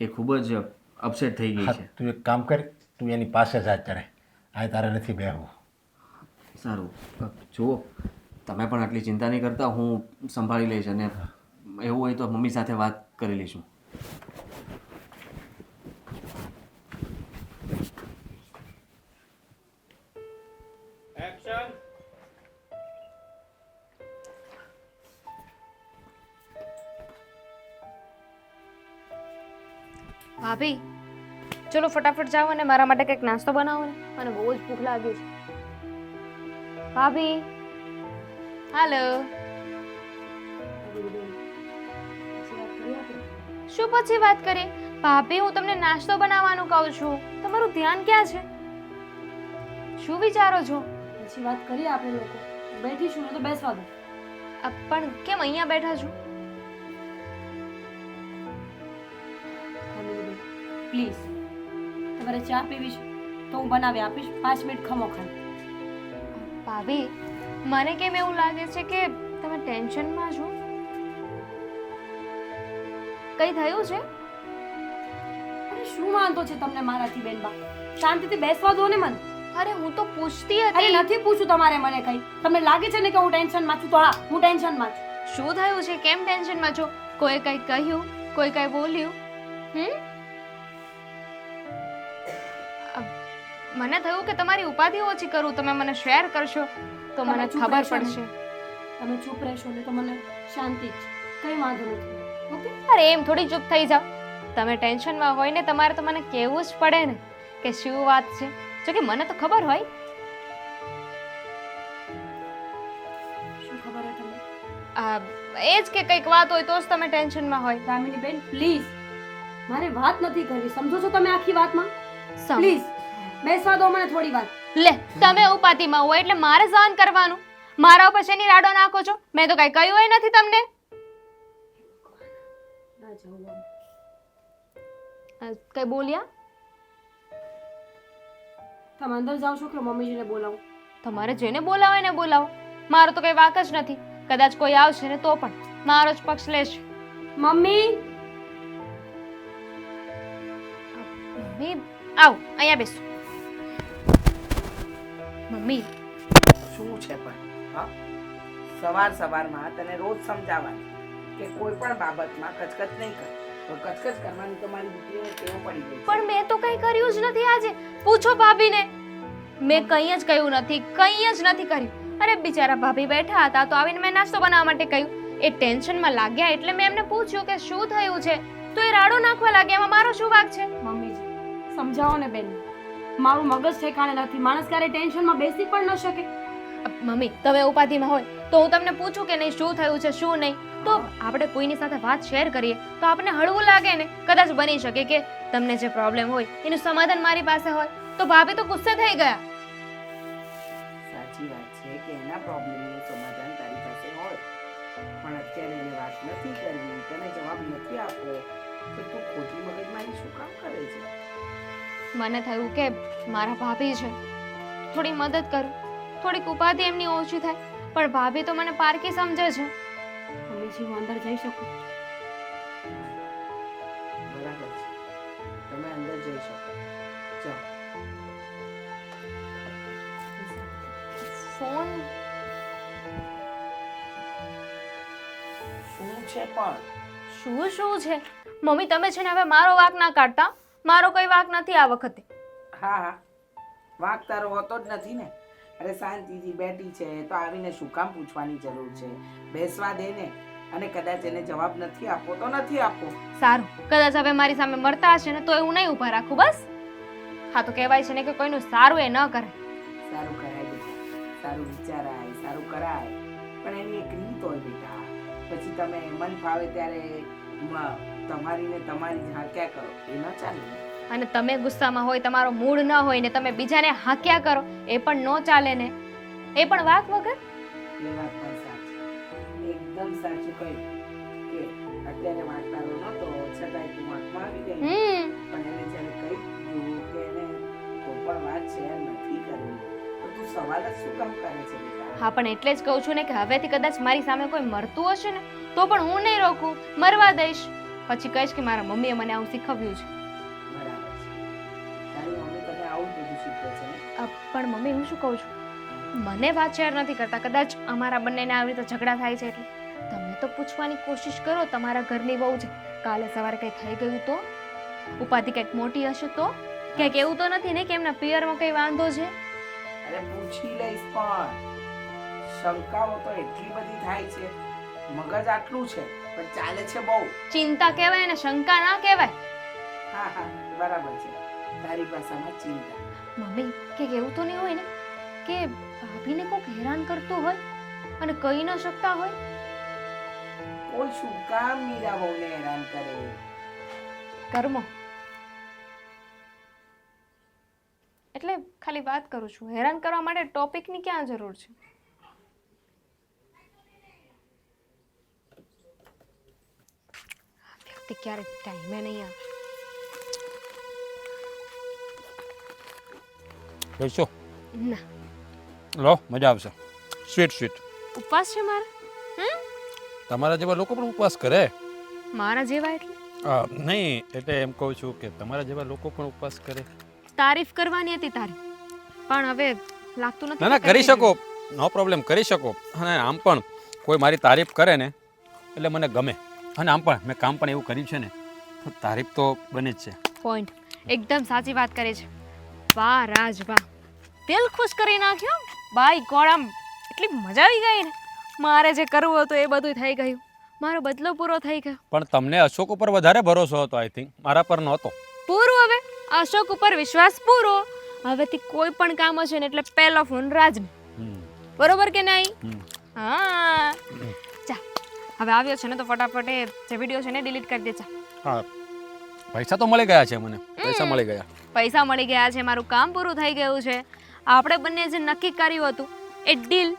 એ ખૂબ જ અપસેટ થઈ ગઈ છે. તું એક કામ કર, તું એની પાસે જ અત્યારે. આ તારે નથી બેહવું. સારું, જુઓ તમે પણ આટલી ચિંતા નહીં કરતા, હું સંભાળી લઈશ અને એવું હોય તો મમ્મી સાથે વાત કરી લઈશું. ભાભી, ચલો ફટાફટ જાઓ અને મારા માટે કંઈક નાસ્તો બનાવો ને, મને બહુ જ ભૂખ લાગી છે. ભાભી, હાલો. શું પછી વાત કરીએ? ભાભી, હું તમને નાસ્તો બનાવવાનું કહું છું, તમારું ધ્યાન ક્યાં છે? શું વિચારો છો? પછી વાત કરીએ આપણે લોકો. બેઠીશું ને તો બેસવા દો. પણ કેમ અહીંયા બેઠા છો? પ્લીઝ, તમારે ચા પીવી છે તો હું બનાવી આપીશ. 5 મિનિટ ખમો ખાલી. ભાભી, મને કેમ એવું લાગે છે કે તમે ટેન્શનમાં છો? કઈ થયું છે? અરે શું વાંધો છે તમને મારાથી બેનબા? શાંતિથી બેસવા દો ને મને. અરે હું તો પૂછતી અરે હતી. નથી પૂછું તમારે મને કઈ. તમને લાગે છે ને કે હું ટેન્શનમાં છું? તો હા, હું ટેન્શનમાં છું. શું થયું છે? કેમ ટેન્શનમાં છો? કોઈ કઈ કહ્યું? કોઈ કઈ બોલ્યું? મને થયું કે તમારી ઉપાધિ ઓછી કરું, તમે મને શેર કરશો તો મને તમે ચૂપ ખબર રહેશો ને? પડશે. તમે ચૂપ રહેશો ને તો મને શાંતિ જ છે. કઈ વાંધો નથી. ઓકે? અરે એમ થોડી ચૂપ થઈ જાઓ. તમે ટેન્શનમાં હોય ને, તમારે તો મને કહેવું જ પડે ને કે શું વાત છે. જો કે મને તો ખબર હોય. શું ખબર હે તમને? એ જ કે કંઈક વાત હોય તો જ તમે ટેન્શનમાં હોય. દામિની બેન, પ્લીઝ, મારે વાત નથી કરવી. સમજો છો તમે આખી વાતમાં? સમ- પ્લીઝ બેસવા દો મને થોડી વાર. લે, તમે ઉપાધિમાં હોય એટલે મારે સહન કરવાનું. મારા ઉપર શેની રાડો નાખો છો? મેં તો કઈ કહ્યું હોય નથી તમને. ના જાઉં આમ. કઈ બોલ્યા? તમે અંદર જાઓ છો કે મમ્મીજીને બોલાવું? તમારે જેને બોલાવો એને બોલાવો. મારો તો કઈ વાક જ નથી. કદાચ કોઈ આવશે ને તો પણ મારો જ પક્ષ લેશે. મમ્મી, મમ્મી, આવ અહીંયા બેસો. મમ્મી, શું છે પણ હા? સવારમાં તને રોજ સમજાવવાનું કે કોઈ પણ બાબતમાં કચકચ નહીં કર. તો કચકચ કરવાની તો મારી દીકરીને ટેવ પડી ગઈ છે. પણ મેં તો કઈ કર્યું જ નથી આજે. પૂછો ભાભીને. મેં કંઈ જ કહ્યું નથી, કંઈ જ નથી કર્યું. અરે બિચારા ભાભી બેઠા હતા તો આવીને મેં નાસ્તો બનાવવા માટે કહ્યું. એ ટેન્શનમાં લાગ્યા એટલે મેં એમને પૂછ્યું કે શું થયું છે, તો એ રાડો નાખવા લાગ્યા. એમાં મારો શું વાંક છે? મમ્મીજી સમજાવો ને બેન. મારું મગજ ઠેકાણે નથી. માણસ ક્યારે ટેન્શનમાં બેસી પણ ન શકે. મમ્મી, તમે ઉપાધિમાં હોય તો હું તમને પૂછું કે નહીં શું થયું છે શું નહીં, તો આપણે કોઈની સાથે વાત શેર કરીએ તો આપણને હળવું લાગે ને. કદાચ બની શકે કે તમને જે પ્રોબ્લેમ હોય એનું સમાધાન મારી પાસે હોય. તો ભાભી તો ગુસ્સે થઈ ગયા. સાચી વાત છે કે એના પ્રોબ્લેમનું સમાધાન તારી પાસે હોય, પણ અત્યારે એને વાત નથી કરવી, તને જવાબ નથી આપવો, તો તું ખોટી મગજમારી શું કામ કરે છે? મને થયું કે મારા ભાભી છે, થોડી મદદ કરું, થોડીક ઉપાધિ એમની ઓછી થાય. પણ ભાભી તો મને પારકી સમજે છે. મમ્મીજી હું અંદર જઈ શકું? બરાબર છે, તમે અંદર જઈ શકો. જાઓ. ફોન શું છે પણ? શું છે? મમ્મી, તમે છે ને હવે મારો વાંક ના કાઢતા. મારો કોઈ વાંક નથી આ વખતે. હા, વાંક તારો હોતો જ નથી ને. અરે શાંતિથી બેઠી છે તો આવીને શું કામ પૂછવાની જરૂર છે? બેસવા દે ને. અને કદાચ એને જવાબ નથી આપવો તો નથી આપવો. સારું, કદાચ હવે મારી સામે મરતા હશે ને તો હું નહીં ઊભા રાખું બસ. હા, તો કહેવાય છે ને કે કોઈનું સારું એ ન કરે. સારું કરાય બેટા, સારું વિચારાય, સારું કરાય, પણ એની એક રીત હોય બેટા. પછી તમે મન ફાવે ત્યારે તમારી ને તમારી જ હાંક્યા કરો, એ ન ચાલે. અને તમે ગુસ્સામાં હોય, તમારો મૂડ ન હોય ને તમે બીજાને હાંક્યા કરો, એ પણ ન ચાલે ને. એ પણ વાક વગર. એ વાત પણ સાચી, એકદમ સાચું કહ્યું કે અત્યારે વાંચનારો નહોતો છતાંય તું વાંકમાં આવી ગઈ. પણ એને જ્યારે કહી દીધું કે એને કોઈ પણ વાત શેર નથી કરવી, તો તું સવાલ જ શું કામ કરે છે બેટા? હા, પણ એટલે જ કહું છું ને કે હવેથી કદાચ મારી સામે કોઈ મરતું હશે ને તો પણ હું નહીં રોકું, મરવા દઈશ. પછી કહીશ કે મારા મમ્મીએ મને આવું શીખવ્યું છે. બરાબર છે, તારી મમ્મી તને આવું જ બધું શીખવે છે ને? પણ મમ્મી, હું શું કહું છું, મને વાત શેર નથી કરતા. કદાચ અમારા બંનેને આવી રીતે ઝઘડા થાય છે એટલે તમે તો પૂછવાની કોશિશ કરો. તમારા ઘરની બહુ છે, કાલે સવારે કંઈ થઈ ગયું તો? ઉપાધિ કંઈક મોટી હશે તો? કંઈક એવું તો નથી ને કે એમના પિયરમાં કંઈ વાંધો છે? અરે પૂછી લઈશ, પણ શંકાઓ તો એટલી બધી થાય છે. મગજ આટલું છે પણ ચાલે છે બહુ. ચિંતા કહેવાય ને શંકા ના કહેવાય. હા, બરાબર છે. તારી ભાષામાં ચિંતા. મમ્મી કંઈક એવું તો નહીં હોય ને કે ભાભીને કોઈક હેરાન કરતું હોય અને કહી ન શકતા હોય? કોઈ શું કામ મીરા વહુને હેરાન કરે? કર્મો. એટલે ખાલી વાત કરું છું, હેરાન કરવા માટે ટોપિકની ક્યાં જરૂર છે? વ્યક્તિ ક્યારેક ટાઈમે નહીં આવે. બેસો ના, લો મજા આવશે. Sweet sweet. ઉપવાસ છે મારે? તમારા જેવા લોકો પણ ઉપવાસ કરે? મારા જેવા એટલે નહીં, એટલે એમ કહું છું કે તમારા જેવા લોકો પણ ઉપવાસ કરે. તારીફ કરવાની હતી તારી, પણ હવે લાગતું નથી. ના ના, કરી શકો, નો પ્રોબ્લેમ, કરી શકો. અને આમ પણ કોઈ મારી તારીફ કરે ને એટલે મને ગમે. અને આમ પણ મેં કામ પણ એવું કર્યું છે ને તો તારીફ તો બને જ છે. પોઈન્ટ. એકદમ સાચી વાત કરે છે. વાહ રાજ વાહ, દિલ ખુશ કરી નાખ્યો. બાય ગોડ, આમ એટલી મજા આવી ગઈ ને. મારે જે કરવું હતું એ બધું થઈ ગયું, મારો બદલો પૂરો થઈ ગયો. પણ તમને અશોક ઉપર વધારે ભરોસો હતો, આઈ થિંક, મારા પર નહોતો. પૂરું. હવે અશોક ઉપર વિશ્વાસ પૂરો. હવેથી કોઈ પણ કામ હશે ને એટલે પહેલો ફોન રાજને. બરોબર કે નહીં? હા. ચા, હવે આવ્યો છે ને તો ફટાફટ એ જે વિડીયો છે ને ડિલીટ કરી દે. ચા. હા, પૈસા તો મળી ગયા છે મને. પૈસા મળી ગયા. પૈસા મળી ગયા છે, મારું કામ પૂરું થઈ ગયું છે. આપણે બંને જે નક્કી કર્યું હતું એ ડીલ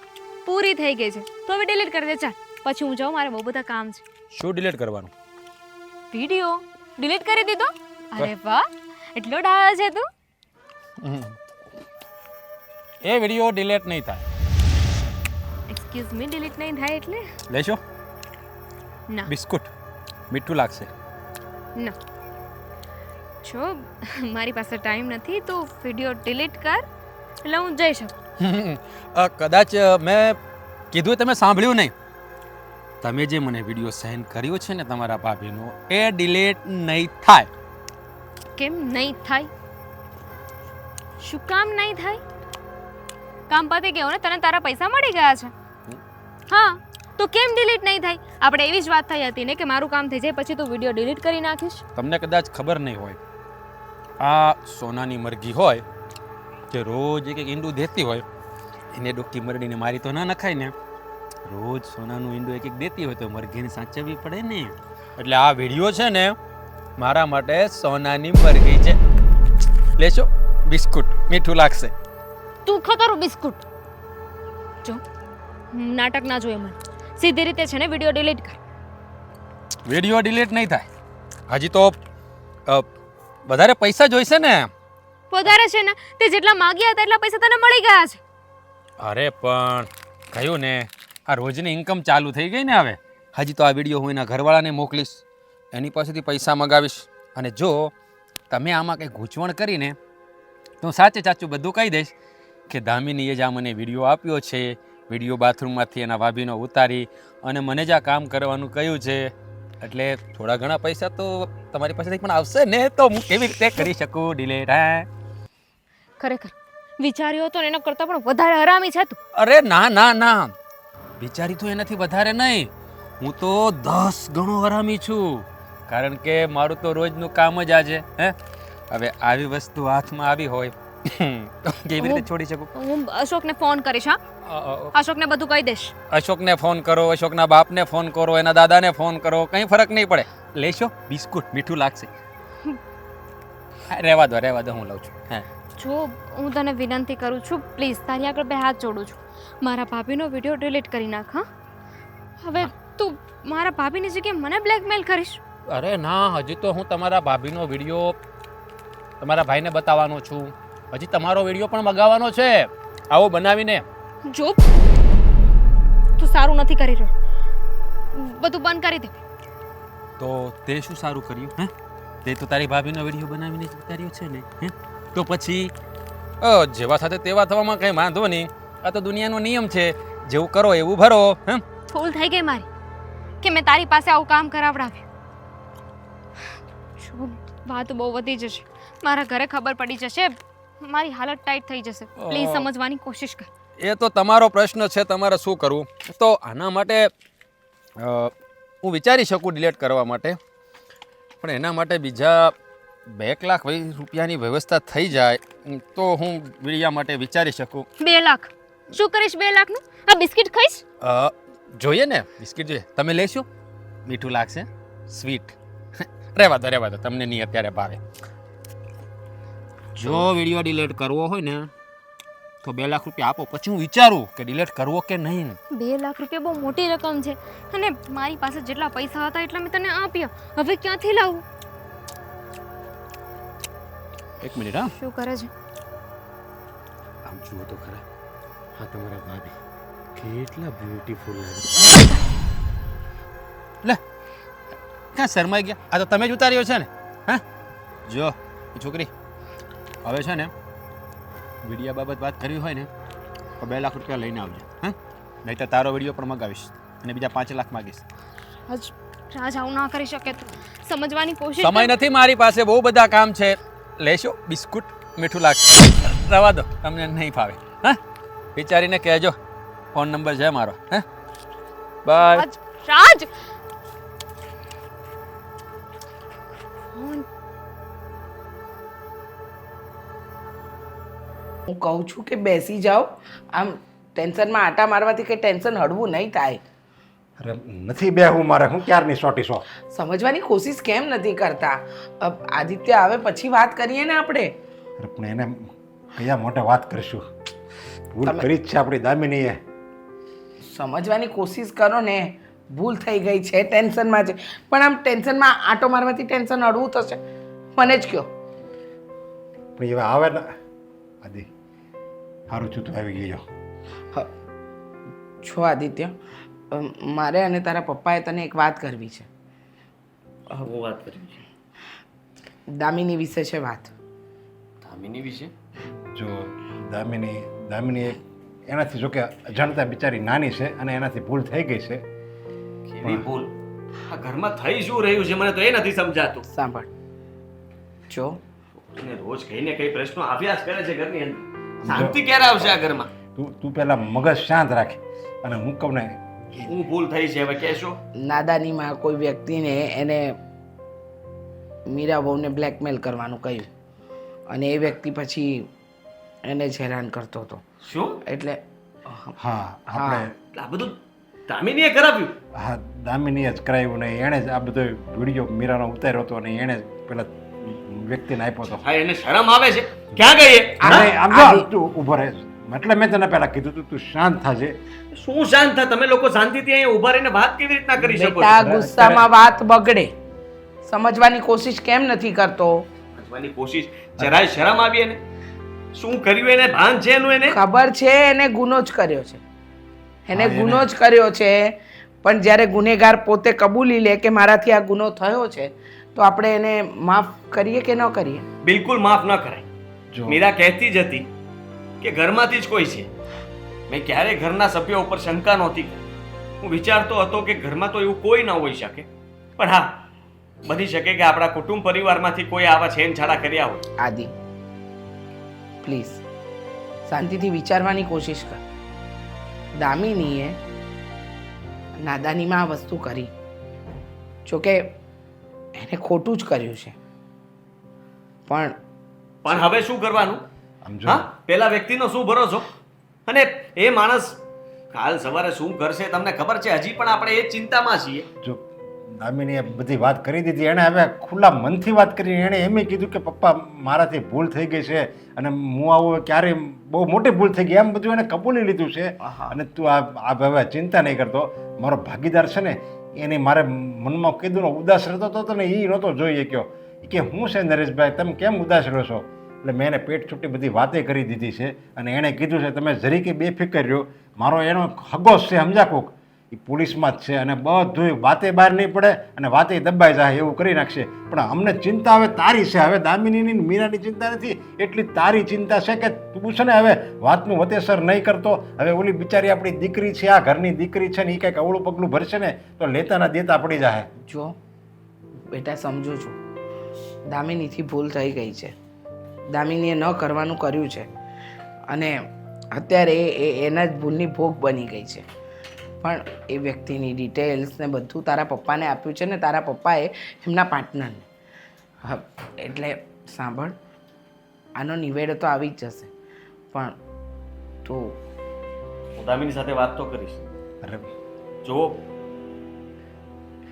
પૂરી થઈ ગઈ છે. તો હવે ડિલીટ કરી દે. ચાલ, પછી હું જાઉં, મારે બહુ બધા કામ છે. શું ડિલીટ કરવાનું? વિડીયો ડિલીટ કરી દીધો? અરે વાહ, એટલો ડાયો છે તું. એ વિડીયો ડિલીટ નહીં થાય. એક્સક્યુઝ મી, ડિલીટ નહીં થાય એટલે? લેશો? ના બિસ્કુટ મીઠું લાગશે. ના. જો મારી પાસે ટાઈમ નથી, તો વિડીયો ડિલીટ કર એટલે હું જઈ શકું. કદાચ મેં કીધું તમે સાંભળ્યું નહીં. તમે જે મને વિડીયો સેન્ડ કર્યો છે ને તમારા ભાભીનો, એ ડિલીટ નહીં થાય. કેમ નહીં થાય? શું કામ નહીં થાય? કામ પતી ગયું ને, તને તારા પૈસા મળી ગયા છે. હા, તો કેમ ડિલીટ નહીં થાય? આપણે એવી જ વાત થઈ હતી ને કે મારું કામ થઈ જાય પછી તું વિડીયો ડિલીટ કરી નાખીશ. તમને કદાચ ખબર નહીં હોય, આ સોનાની મરઘી હોય જે રોજ એક એક ઈંડું દેતી હોય, એને ડોકી મરડીને મારી તો ના નખાય ને. રોજ સોનાનું ઈંડું એક એક દેતી હોય તો મરઘીને સાચવવી પડે ને. એટલે આ વિડીયો છે ને મારા માટે સોનાની મરઘી છે. લેશો? બિસ્કુટ મીઠું લાગશે. તું ખતરું બિસ્કુટ. જો નાટક ના જોઈએ મને. સીધી રીતે છે ને વિડીયો ડિલીટ કર. વિડીયો ડિલીટ નહીં થાય. હજી તો વધારે પૈસા જોઈશે ને. વધારે છે ને, તે જેટલા માંગ્યા હતા એટલા પૈસા તને મળી ગયા છે. અરે પણ કહ્યું ને, આ રોજની ઇન્કમ ચાલુ થઈ ગઈ ને હવે. હજી તો આ વિડીયો હું એના ઘરવાળાને મોકલીશ, એની પાસેથી પૈસા મગાવીશ. અને જો તમે આમાં કંઈ ગૂંચવણ કરીને તો હું સાચે સાચું બધું કહી દઈશ કે દામિનીએ જ આ મને વિડીયો આપ્યો છે. વિડીયો બાથરૂમમાંથી એના ભાભીનો ઉતારી અને મને જ આ કામ કરવાનું કહ્યું છે. એટલે થોડા ઘણા પૈસા તો તમારી પાસેથી પણ આવશે ને, તો હું કેવી રીતે કરી શકું ડિલીટ? હે, ખરેખર વિચાર્યો હતો ને એના કરતાં પણ વધારે હરામી છે તું. અરે ના ના ના, વિચારી તો એનાથી વધારે નહીં, હું તો 10 ગણો હરામી છું. કારણ કે મારું તો રોજનું કામ જ આજે. હે, હવે આવી વસ્તુ હાથમાં આવી હોય તો કેવી રીતે છોડી શકું? હું અશોકને ફોન કરીશ. હા, અશોકને બધું કહી દઈશ. અશોકને ફોન કરો, અશોકના બાપને ફોન કરો, એના દાદાને ફોન કરો, કંઈ ફરક નહીં પડે. લેશો? બિસ્કુટ મીઠું લાગશે. રહેવા દો, હું લઉં છું. હે, જો હું તને વિનંતી કરું છું, પ્લીઝ તારી આગળ બે હાથ જોડું છું, મારા ભાભીનો વિડીયો ડિલીટ કરી નાખ. હા, હવે તું મારા ભાભીની જગ્યાએ મને બ્લેકમેલ કરીશ? અરે ના, હજી તો હું તમારા ભાભીનો વિડીયો તમારા ભાઈને બતાવવાનો છું. હજી તમારો વિડીયો પણ મગાવવાનો છે આવો બનાવીને. જો તું સારું નથી કરી રહ્યો, બધું બંધ કરી દે. તો તે શું સારું કર્યું? હે, તે તો તારી ભાભીનો વિડીયો બનાવીને જ ઉતાર્યો છે ને. હે, તો પછી જેવા સાથે તેવા થવામાં કંઈ વાંધો નહીં. આ તો દુનિયાનો નિયમ છે, જેવું કરો એવું ભરો. હે, ભૂલ થઈ ગઈ મારી કે મેં તારી પાસે આવું કામ કરાવડાવ્યું. જો વાત બહુ વધી જશે, મારા ઘરે ખબર પડી જશે, મારી હાલત ટાઈટ થઈ જશે. પ્લીઝ સમજવાની કોશિશ કર. એ તો તમારો પ્રશ્ન છે, તમારે શું કરવું. તો આના માટે હું વિચારી શકું ડિલીટ કરવા માટે, પણ એના માટે બીજા ₹2,20,000ની વ્યવસ્થા થઈ જાય તો હું વીડિયા માટે વિચારી શકું. 2 લાખ શું કરીશ 2 લાખનું? આ બિસ્કિટ ખાઈશ? જોઈએ ને બિસ્કિટ જોઈએ. તમે લેશો? મીઠું લાગશે, સ્વીટ. રહેવા દો તમને નહીં અત્યારે ભાવે. જો વિડીયો ડિલીટ કરવો હોય ને તો 2 લાખ રૂપિયા આપો, પછી હું વિચારું કે ડિલીટ કરવો કે નહીં. 2 લાખ રૂપિયા બહુ મોટી રકમ છે અને મારી પાસે જેટલા પૈસા હતા એટલા મેં તને આપ્યા. હવે ક્યાંથી લાવું? 1 મિનિટ. હા, શું કરે છે? આમ જુઓ તો ખરા, હા તમારા ભાભી કેટલા બ્યુટીફુલ લાગે. લે ક્યાં શરમાઈ ગયા? આ તો તમે જ ઉતાર્યો છે ને? હા, જો એ છોકરી હવે છે ને વિડીયો બાબત વાત કરવી હોય ને તો 2 લાખ રૂપિયા લઈને આવજો. હા, નહીં તો તારો વિડીયો પણ મગાવીશ અને બીજા 5 લાખ માગીશ. રાજ આવું ના કરી શકે તો સમજવાની કોશિશ સમય નથી મારી પાસે, બહુ બધા કામ છે. લેશો બિસ્કુટ? મીઠું લાગશે, રવા દો, તમને નહીં ફાવે. હા, વિચારીને કહેજો. ફોન નંબર છે મારો. હા, બાય. રાજ હું કહું છું કે બેસી જાઓ. આમ ટેન્શનમાં આટા મારવાથી કંઈ ટેન્શન હળવું નહીં થાય. અરે નથી બેહવું મારે, હું ક્યારની સોટી સો. સમજવાની કોશિશ કેમ નથી કરતા? આદિત્ય આવે પછી વાત કરીએ ને આપણે. અરે પણ એને કયા મોટે વાત કરીશું? ભૂલ કરી જ છે આપણી દામિનીએ. સમજવાની કોશિશ કરો ને. ભૂલ થઈ ગઈ છે, ટેન્શનમાં છે, પણ આમ ટેન્શનમાં આટો મારવાથી ટેન્શન હળવું થશે? મને જ કહો. પણ હવે આવે ને આદિ, સારું છું તું આવી ગયો. છો આદિત્ય, મારે અને તારા પપ્પાએ તને એક વાત કરવી છે. હું વાત કરવી છે? દામિની વિશે છે વાત. દામિની વિશે? જો દામિની એનાથી જો કે અજાણતા બિચારી નાની છે અને એનાથી ભૂલ થઈ ગઈ છે. કેવી ભૂલ? આ ઘરમાં થઈ શું રહ્યું છે મને તો એ નથી સમજાતું. સાંભળ, જો એને રોજ કઈ ને કઈ પ્રશ્નો આવ્યા જ કરે છે ઘરની અંદર. શાંતિ ક્યારે આવશે આ ઘરમાં? તું પહેલા મગજ શાંત રાખ અને હું કહું ને. હું ભૂલ થઈ છે હવે કહેશો? નાદાનીમાં કોઈ વ્યક્તિને એને મીરા બહુને બ્લેકમેલ કરવાનું કહ્યું અને એ વ્યક્તિ પછી એને જ હેરાન કરતો હતો. શું? એટલે હા આપણે આ બધું દામિનીએ કરાવ્યું? હા, દામિનીએ જ કરાવ્યું ને એણે જ આ બધો વિડીયો મીરાનો ઉતાર્યો હતો અને એણે જ પેલા વ્યક્તિને આપ્યો હતો. હા, એને શરમ આવે છે? ક્યાં ગઈ એ? આમ જો તું ઊભો રહે. એટલે મેં તને પહેલા કીધું તું શાંત થાજે. શું શાંત થા? તમે લોકો શાંતિથી અહીંયા ઊભા રહીને વાત કેવી રીતના કરી શકો છો? બેટા, ગુસ્સામાં વાત બગડે. સમજવાની કોશિશ કેમ નથી કરતો? સમજવાની કોશિશ જરાય શરમ આવી એને? શું કર્યું એને? ભાન છે એનું એને? ખબર છે એને ગુનો જ કર્યો છે. એને ગુનો જ કર્યો છે, પણ જ્યારે ગુનેગાર પોતે કબૂલી લે કે મારાથી આ ગુનો થયો છે તો આપણે એને માફ કરીએ કે ન કરીએ? બિલકુલ માફ ન કરાય. મીરા કહેતી જ હતી કે ઘરમાંથી જ કોઈ છે. મેં ક્યારેય ઘરના સભ્યો ઉપર શંકા નહોતી કરી. હું વિચારતો હતો કે ઘરમાં તો એવું કોઈ ન હોઈ શકે, પણ હા, બની શકે કે આપણા કુટુંબ પરિવારમાંથી કોઈ આવા છેનછાડા કર્યા હોય. આદિ, પ્લીઝ શાંતિથી વિચારવાની કોશિશ કર. દામિનીએ નાદાનીમાં આ વસ્તુ કરી. જોકે એને ખોટું જ કર્યું છે, પણ હવે શું કરવાનું? સમજો. હા, પેલા વ્યક્તિનો શું ભરોસો? અને એ માણસ કાલ સવારે શું કરશે તમને ખબર છે? હજી પણ આપણે એ ચિંતામાં છીએ. જો દામિનીએ બધી વાત કરી દીધી, એણે હવે ખુલ્લા મનથી વાત કરી. એણે એમ કીધું કે પપ્પા મારાથી ભૂલ થઈ ગઈ છે અને હું આવું ક્યારેય બહુ મોટી ભૂલ થઈ ગઈ, એમ બધું એને કબૂલી લીધું છે. અને તું આ હવે ચિંતા નહીં કરતો. મારો ભાગીદાર છે ને એની મારે મનમાં કીધું ઉદાસ રહેતો હતો ને એ નહોતો જોઈએ કયો કે હું છે નરેશભાઈ તમે કેમ ઉદાસ રહો છો? એટલે મેં એને પેટ છૂટી બધી વાતે કરી દીધી છે અને એણે કીધું છે તમે જરી કે બેફિકર રહ્યો, મારો એનો હગો છે સમજા કોક, એ પોલીસમાં જ છે અને બધું વાતે બહાર નહીં પડે અને વાતે દબાઈ જાય એવું કરી નાખશે. પણ અમને ચિંતા હવે તારી છે. હવે દામિનીની મીરાની ચિંતા નથી, એટલી તારી ચિંતા છે કે તું છે ને હવે વાતનું વતેસર નહીં કરતો. હવે ઓલી બિચારી આપણી દીકરી છે, આ ઘરની દીકરી છે ને એ કંઈક અવળું પગલું ભરશે ને તો લેતાના દેતા પડી જાય. જો બેટા, સમજુ છું દામિનીથી ભૂલ થઈ ગઈ છે. દામિનીએ ન કરવાનું કર્યું છે અને અત્યારે એના જ ભૂલની ભોગ બની ગઈ છે. પણ એ વ્યક્તિની ડિટેલ્સ ને બધું તારા પપ્પાને આપ્યું છે ને તારા પપ્પાએ એમના પાર્ટનરને. હા એટલે સાંભળ, આનો નિવેડો તો આવી જ જશે, પણ તું હું દામિની સાથે વાત તો કરીશ. અરે જો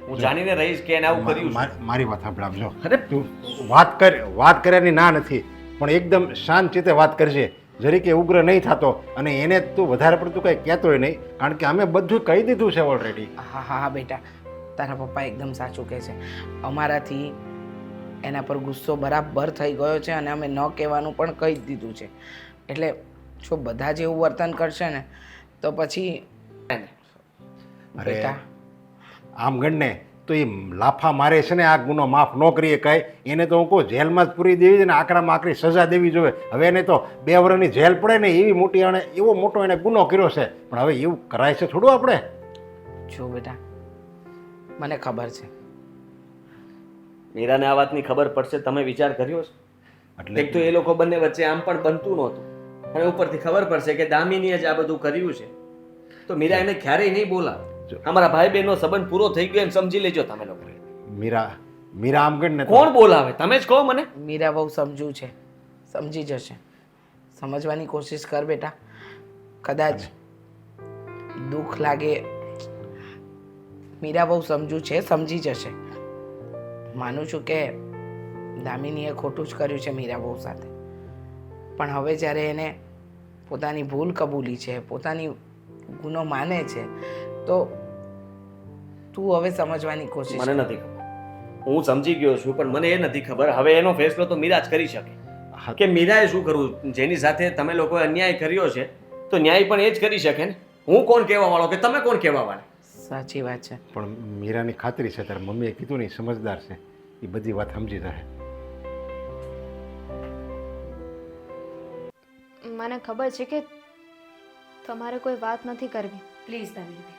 હું જાણીને રહીશ કે એને આવું કર્યું છે. મારી વાત સાંભળાવજો. અરે તું વાત કર્યાની ના નથી, પણ એકદમ શાંત ચિત્તે વાત કરજે, જરીકે ઉગ્ર નહીં થતો, અને એને તું વધારે પડતું કંઈ કહેતોય નહીં, કારણ કે અમે બધું કહી દીધું છે ઓલરેડી. હા હા હા બેટા, તારા પપ્પા એકદમ સાચું કહે છે. અમારાથી એના પર ગુસ્સો બરાબર થઈ ગયો છે અને અમે ન કહેવાનું પણ કહી જ દીધું છે. એટલે જો બધા જ એવું વર્તન કરશે ને તો પછી બેટા આમ ગણને તો એ લાફા મારે છે ને, આ ગુનો માફ ન કરીએ કાંઈ, એને તો હું કહું જેલમાં જ પૂરી દેવી છે ને, આકરામાં આકરી સજા દેવી જોઈએ. હવે એને તો 2 વર્ષની જેલ પડે ને એવી મોટી, આણે એવો મોટો એને ગુનો કર્યો છે, પણ હવે એવું કરાય છે થોડું આપણે? જો બેટા, મને ખબર છે. મીરાને આ વાતની ખબર પડશે, તમે વિચાર કર્યો છે? એટલે એક તો એ લોકો બંને વચ્ચે આમ પણ બનતું નહોતું, અને ઉપરથી ખબર પડશે કે દામિનીએ જ આ બધું કર્યું છે, તો મીરા એને ક્યારેય નહીં બોલાવે. અમારા ભાઈ બહેનનો સંબંધ પૂરો થઈ ગયો એમ સમજી લેજો તમે લોકો. મીરા આમ ગણ ને તો કોણ બોલાવે? તમે જ કહો મને. મીરા બહુ સમજુ છે, સમજી જશે. સમજવાની કોશિશ કર બેટા, કદાચ દુઃખ લાગે. મીરા બહુ સમજુ છે, સમજી જશે. માનું છું કે દામિનીએ ખોટું જ કર્યું છે મીરા બહુ સાથે, પણ હવે જ્યારે એને પોતાની ભૂલ કબૂલી છે, પોતાની ગુનો માને છે, તો તું હવે સમજવાની કોશિશ મને નથી ખબર, હું સમજી ગયો છું, પણ મને એ નથી ખબર હવે એનો ફેસલો તો મીરા જ કરી શકે કે મીરાએ શું કરવું. જેની સાથે તમે લોકોએ અન્યાય કર્યો છે તો ન્યાય પણ એ જ કરી શકે ને. હું કોણ કહેવા વાળો કે તમે કોણ કહેવા વાળા? સાચી વાત છે. પણ મીરાની ખાતરી છે, તારા મમ્મીએ કીધું નહીં, સમજદાર છે, એ બધી વાત સમજી જાય. મને ખબર છે કે તમારે કોઈ વાત નથી કરવી. પ્લીઝ દામિની,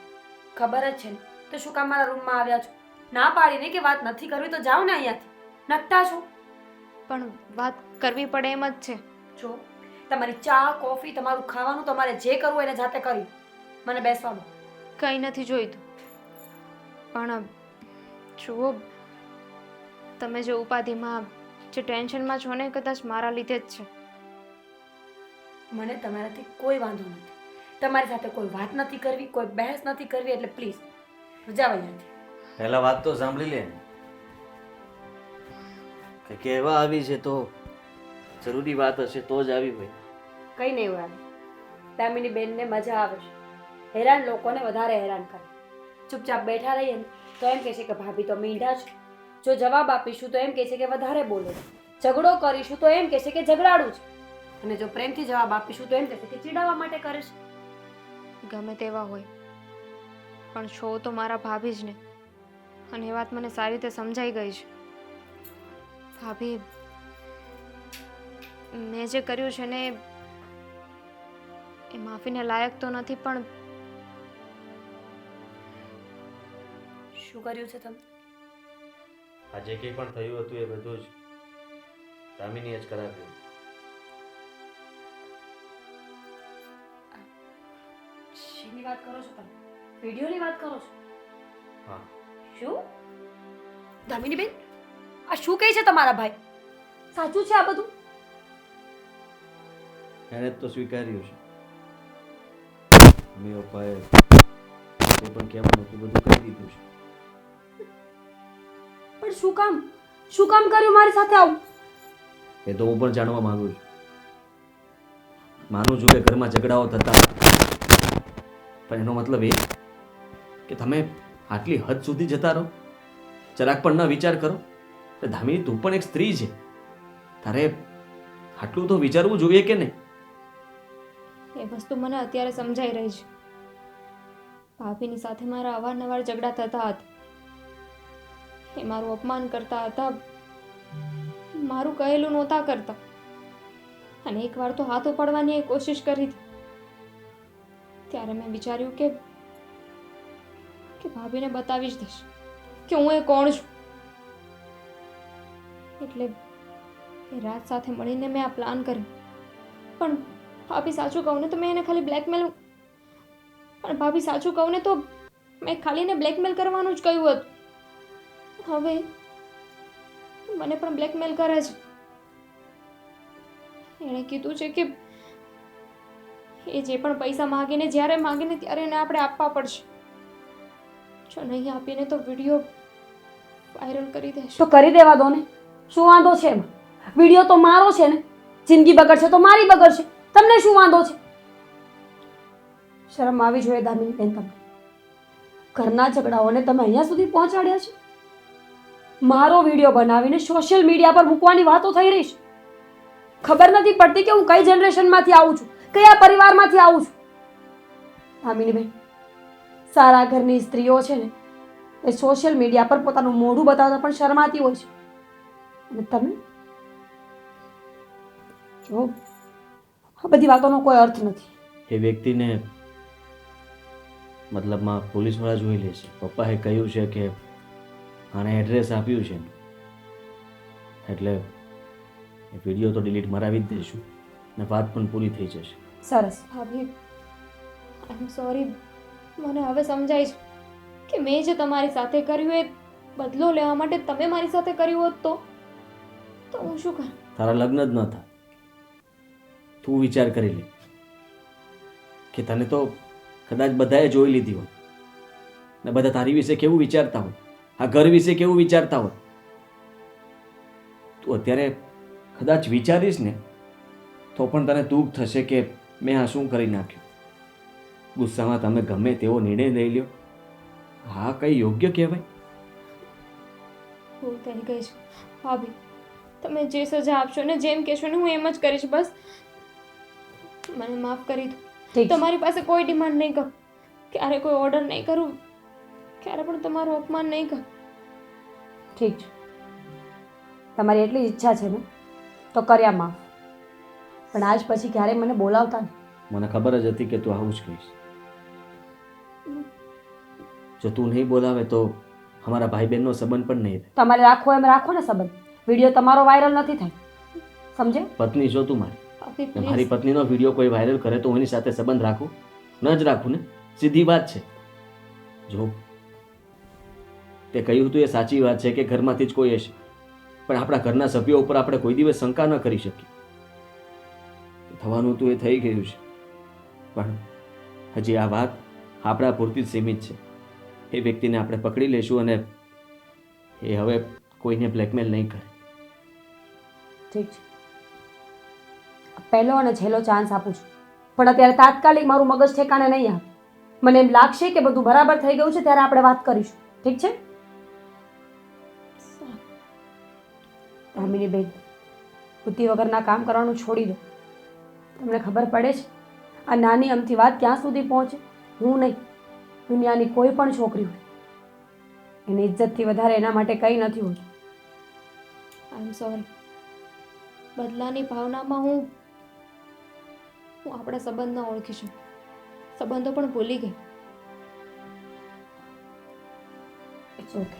ખબર જ છે ને તો શું કામ મારા રૂમમાં આવ્યા છો? ના પાડીને કે વાત નથી કરવી તો જાઓ ને અહીંયાથી, નકતા છો. પણ વાત કરવી પડે એમ જ છે. જો તમારી ચા કોફી તમારું ખાવાનું તમારે જે કરવું એને જાતે કર્યું, મને બેસવા દો. કંઈ નથી જોઈતું, પણ જુઓ તમે જે ઉપાધિમાં જે ટેન્શનમાં છો ને કદાચ મારા લીધે જ છે. મને તમારાથી કોઈ વાંધો નથી, તમારી સાથે કોઈ વાત નથી કરવી, કોઈ બહેસ નથી કરવી, એટલે પ્લીઝ જાઓ અહીંયાથી. પહેલા વાત તો સાંભળી લે કે કહેવા આવી છે તો જરૂરી વાત હશે તો જ આવી હોય. કઈ નહીં હોય, દામિની બેનને મજા આવે છે, હેરાન લોકોને વધારે હેરાન કરે. ચૂપચાપ બેઠા રહીએ ને તો એમ કહે છે કે ભાભી તો મીંઢા છે, જો જવાબ આપીશું તો એમ કહે છે કે વધારે બોલે છે, ઝઘડો કરીશું તો એમ કહે છે કે ઝઘડાડું છે, અને જો પ્રેમથી જવાબ આપીશું તો એમ કહે છે કે ચીડાવવા માટે કરે છે. ગમે તેવા હોય પણ છો તો મારા ભાભી જ ને, અને એ વાત મને સારી રીતે સમજાઈ ગઈ છે. ભાભી, મેં જે કર્યું છે ને એ માફીને લાયક તો નથી, પણ શું કર્યું છે તમે? આજે કંઈ પણ થયું હતું એ બધું જ દામિનીએ જ કરાવ્યું. શેની વાત કરો છો તમે? વિડીયોની વાત કરો છો? હા. શું દામિની બેન, આ શું કહે છે તમારા ભાઈ? સાચું છે આ બધું? એણે જ તો સ્વીકાર્યું છે. મમ્મી પપ્પાએ જે પણ કહેવાનું હતું બધું કહી દીધું છે. પણ શું કામ કર્યું મારી સાથે આવું? એ તો હું પણ જાણવા માંગુ છું. માનું છું કે ઘરમાં ઝઘડાઓ થતા, પણ એનો મતલબ એ કે તમે આટલી હદ સુધી જતા રહો? જરાક પણ ન વિચાર કરો? દામિની, તું પણ એક સ્ત્રી છે, તારે આટલું તો વિચારવું જોઈએ કે નહીં? એ વસ્તુ મને અત્યારે સમજાઈ રહી છે. ભાભીની સાથે મારા અવારનવાર ઝઘડા થતા હતા, એ મારું અપમાન કરતા હતા, મારું કહેલું નહોતા કરતા, અને એકવાર તો હાથ ઉપાડવાની એ કોશિશ કરી હતી. ત્યારે મેં વિચાર્યું કે ભાભીને બતાવી જ દઈશ કે હું એ કોણ છું. એટલે એ રાત સાથે મળીને મેં આ પ્લાન કર્યો. પણ ભાભી, સાચું કહું ને તો મેં એને ખાલી બ્લેકમેલ, પણ ભાભી સાચું કહું ને તો મેં ખાલી એને બ્લેકમેલ કરવાનું જ કહ્યું હતું. મને પણ બ્લેકમેલ કરે છે. એણે કીધું છે કે એ જે પણ પૈસા માંગીને જ્યારે માંગીને ત્યારે એને આપણે આપવા પડશે. જો નહીં આપીને તો વિડીયો વાયરલ કરી દેશે. તો કરી દેવા દો ને, શું વાંધો છે એમાં? વિડીયો તો મારો છે ને, જિંદગી બગડશે તો મારી બગડશે, તમને શું વાંધો છે? શરમ આવી જોઈએ દામિની બેન તમને. ઘરના ઝઘડાઓને તમે અહીંયા સુધી પહોંચાડ્યા છે. મારો વિડીયો બનાવીને સોશિયલ મીડિયા પર મૂકવાની વાતો થઈ રહી છે. ખબર નથી પડતી કે હું કઈ જનરેશનમાંથી આવું છું, કયા પરિવારમાંથી આવું છું. દામિની બેન, સારા ઘરની સ્ત્રીઓ છે ને એ સોશિયલ મીડિયા પર પોતાનું મોઢું બતાવતા પણ શરમાતી હોય છે. અને તમે જો આ બધી વાતોનો કોઈ અર્થ નથી. એ વ્યક્તિને મતલબમાં પોલીસવાળા જોઈ લેશે. પપ્પાએ કહ્યું છે કે આને એડ્રેસ આપ્યું છે, એટલે એ વિડીયો તો ડિલીટ મરાવી જ દઈશું ને વાત પણ પૂરી થઈ જશે. સરસ. ભાભી, આઈ એમ સોરી. મને હવે સમજાય છે કે મેં જે તમારી સાથે કર્યું એ બદલો લેવા માટે તમે મારી સાથે કર્યું હોત તો હું શું કરું? તારા લગ્ન જ ન થાય. તું વિચાર કરી લે કે તને તો કદાચ બધાએ જોઈ લીધી હોય ને બધા તારી વિશે કેવું વિચારતા હોય, આ ઘર વિશે કેવું વિચારતા હોય. તું અત્યારે કદાચ વિચારીશ ને તો પણ તને દુઃખ થશે કે મેં આ શું કરી નાખ્યું. ગુસ્સામાં તમે ગમે તેવો નિર્ણય લઈ લ્યો, હા કંઈ યોગ્ય કહેવાય? ભૂલ થઈ ગઈ છે ભાભી. તમે જે સજા આપશો ને જેમ કહેશો ને હું એમ જ કરીશ. બસ મને માફ કરી દો. ઠીક છે. તમારી પાસે કોઈ ડિમાન્ડ નહીં કરું, ક્યારે કોઈ ઓર્ડર નહીં કરું, ક્યારે પણ તમારું અપમાન નહીં કરું. ઠીક છે, તમારી એટલી ઈચ્છા છે ને તો કર્યા માફ. પણ આજ પછી ક્યારેય મને બોલાવતા નહીં. મને ખબર જ હતી કે તું આવું જ કહીશ. જો તું નહીં બોલાવે તો અમારા ભાઈ બહેનનો સંબંધ પણ નહીં રહે. તમારે રાખવો એમ રાખો ને સંબંધ. વિડીયો તમારો વાયરલ નથી થાય, સમજે? પત્ની છો તું મારી, ભાભી ને મારી પ્લીઝ. પત્નીનો વિડીયો કોઈ વાયરલ કરે તો હું એની સાથે સંબંધ રાખું? ન જ રાખું ને, સીધી વાત છે. જો તે કહ્યું હતું એ સાચી વાત છે કે ઘરમાંથી જ કોઈ હશે, પણ આપણા ઘરના સભ્યો ઉપર આપણે કોઈ દિવસ શંકા ન કરી શકીએ. થવાનું હતું એ થઈ ગયું છે, પણ હજી આ વાત આપણા પૂરતી જ સીમિત છે. એ વ્યક્તિને આપણે પકડી લઈશું અને એ હવે કોઈને બ્લેકમેલ નહીં કરે. ઠીક છે, પહેલો અને છેલ્લો ચાન્સ આપું છું, પણ અત્યારે તાત્કાલિક મારું મગજ ઠેકાણે નહીં આવે. મને એમ લાગશે કે બધું બરાબર થઈ ગયું છે ત્યારે આપણે વાત કરીશું. ઠીક છે દામિની બેન, બુદ્ધિ વગરના કામ કરવાનું છોડી દો. તમને ખબર પડે છે આ નાની અમથી વાત ક્યાં સુધી પહોંચે? હું નહીં, દુનિયાની કોઈ પણ છોકરી હોય એની ઇજ્જતથી વધારે એના માટે કંઈ નથી હોતું. આઈ એમ સોરી. બદલાની ભાવનામાં હું આપણા સંબંધ ન ઓળખી શકું, સંબંધો પણ ભૂલી ગઈ. It's okay.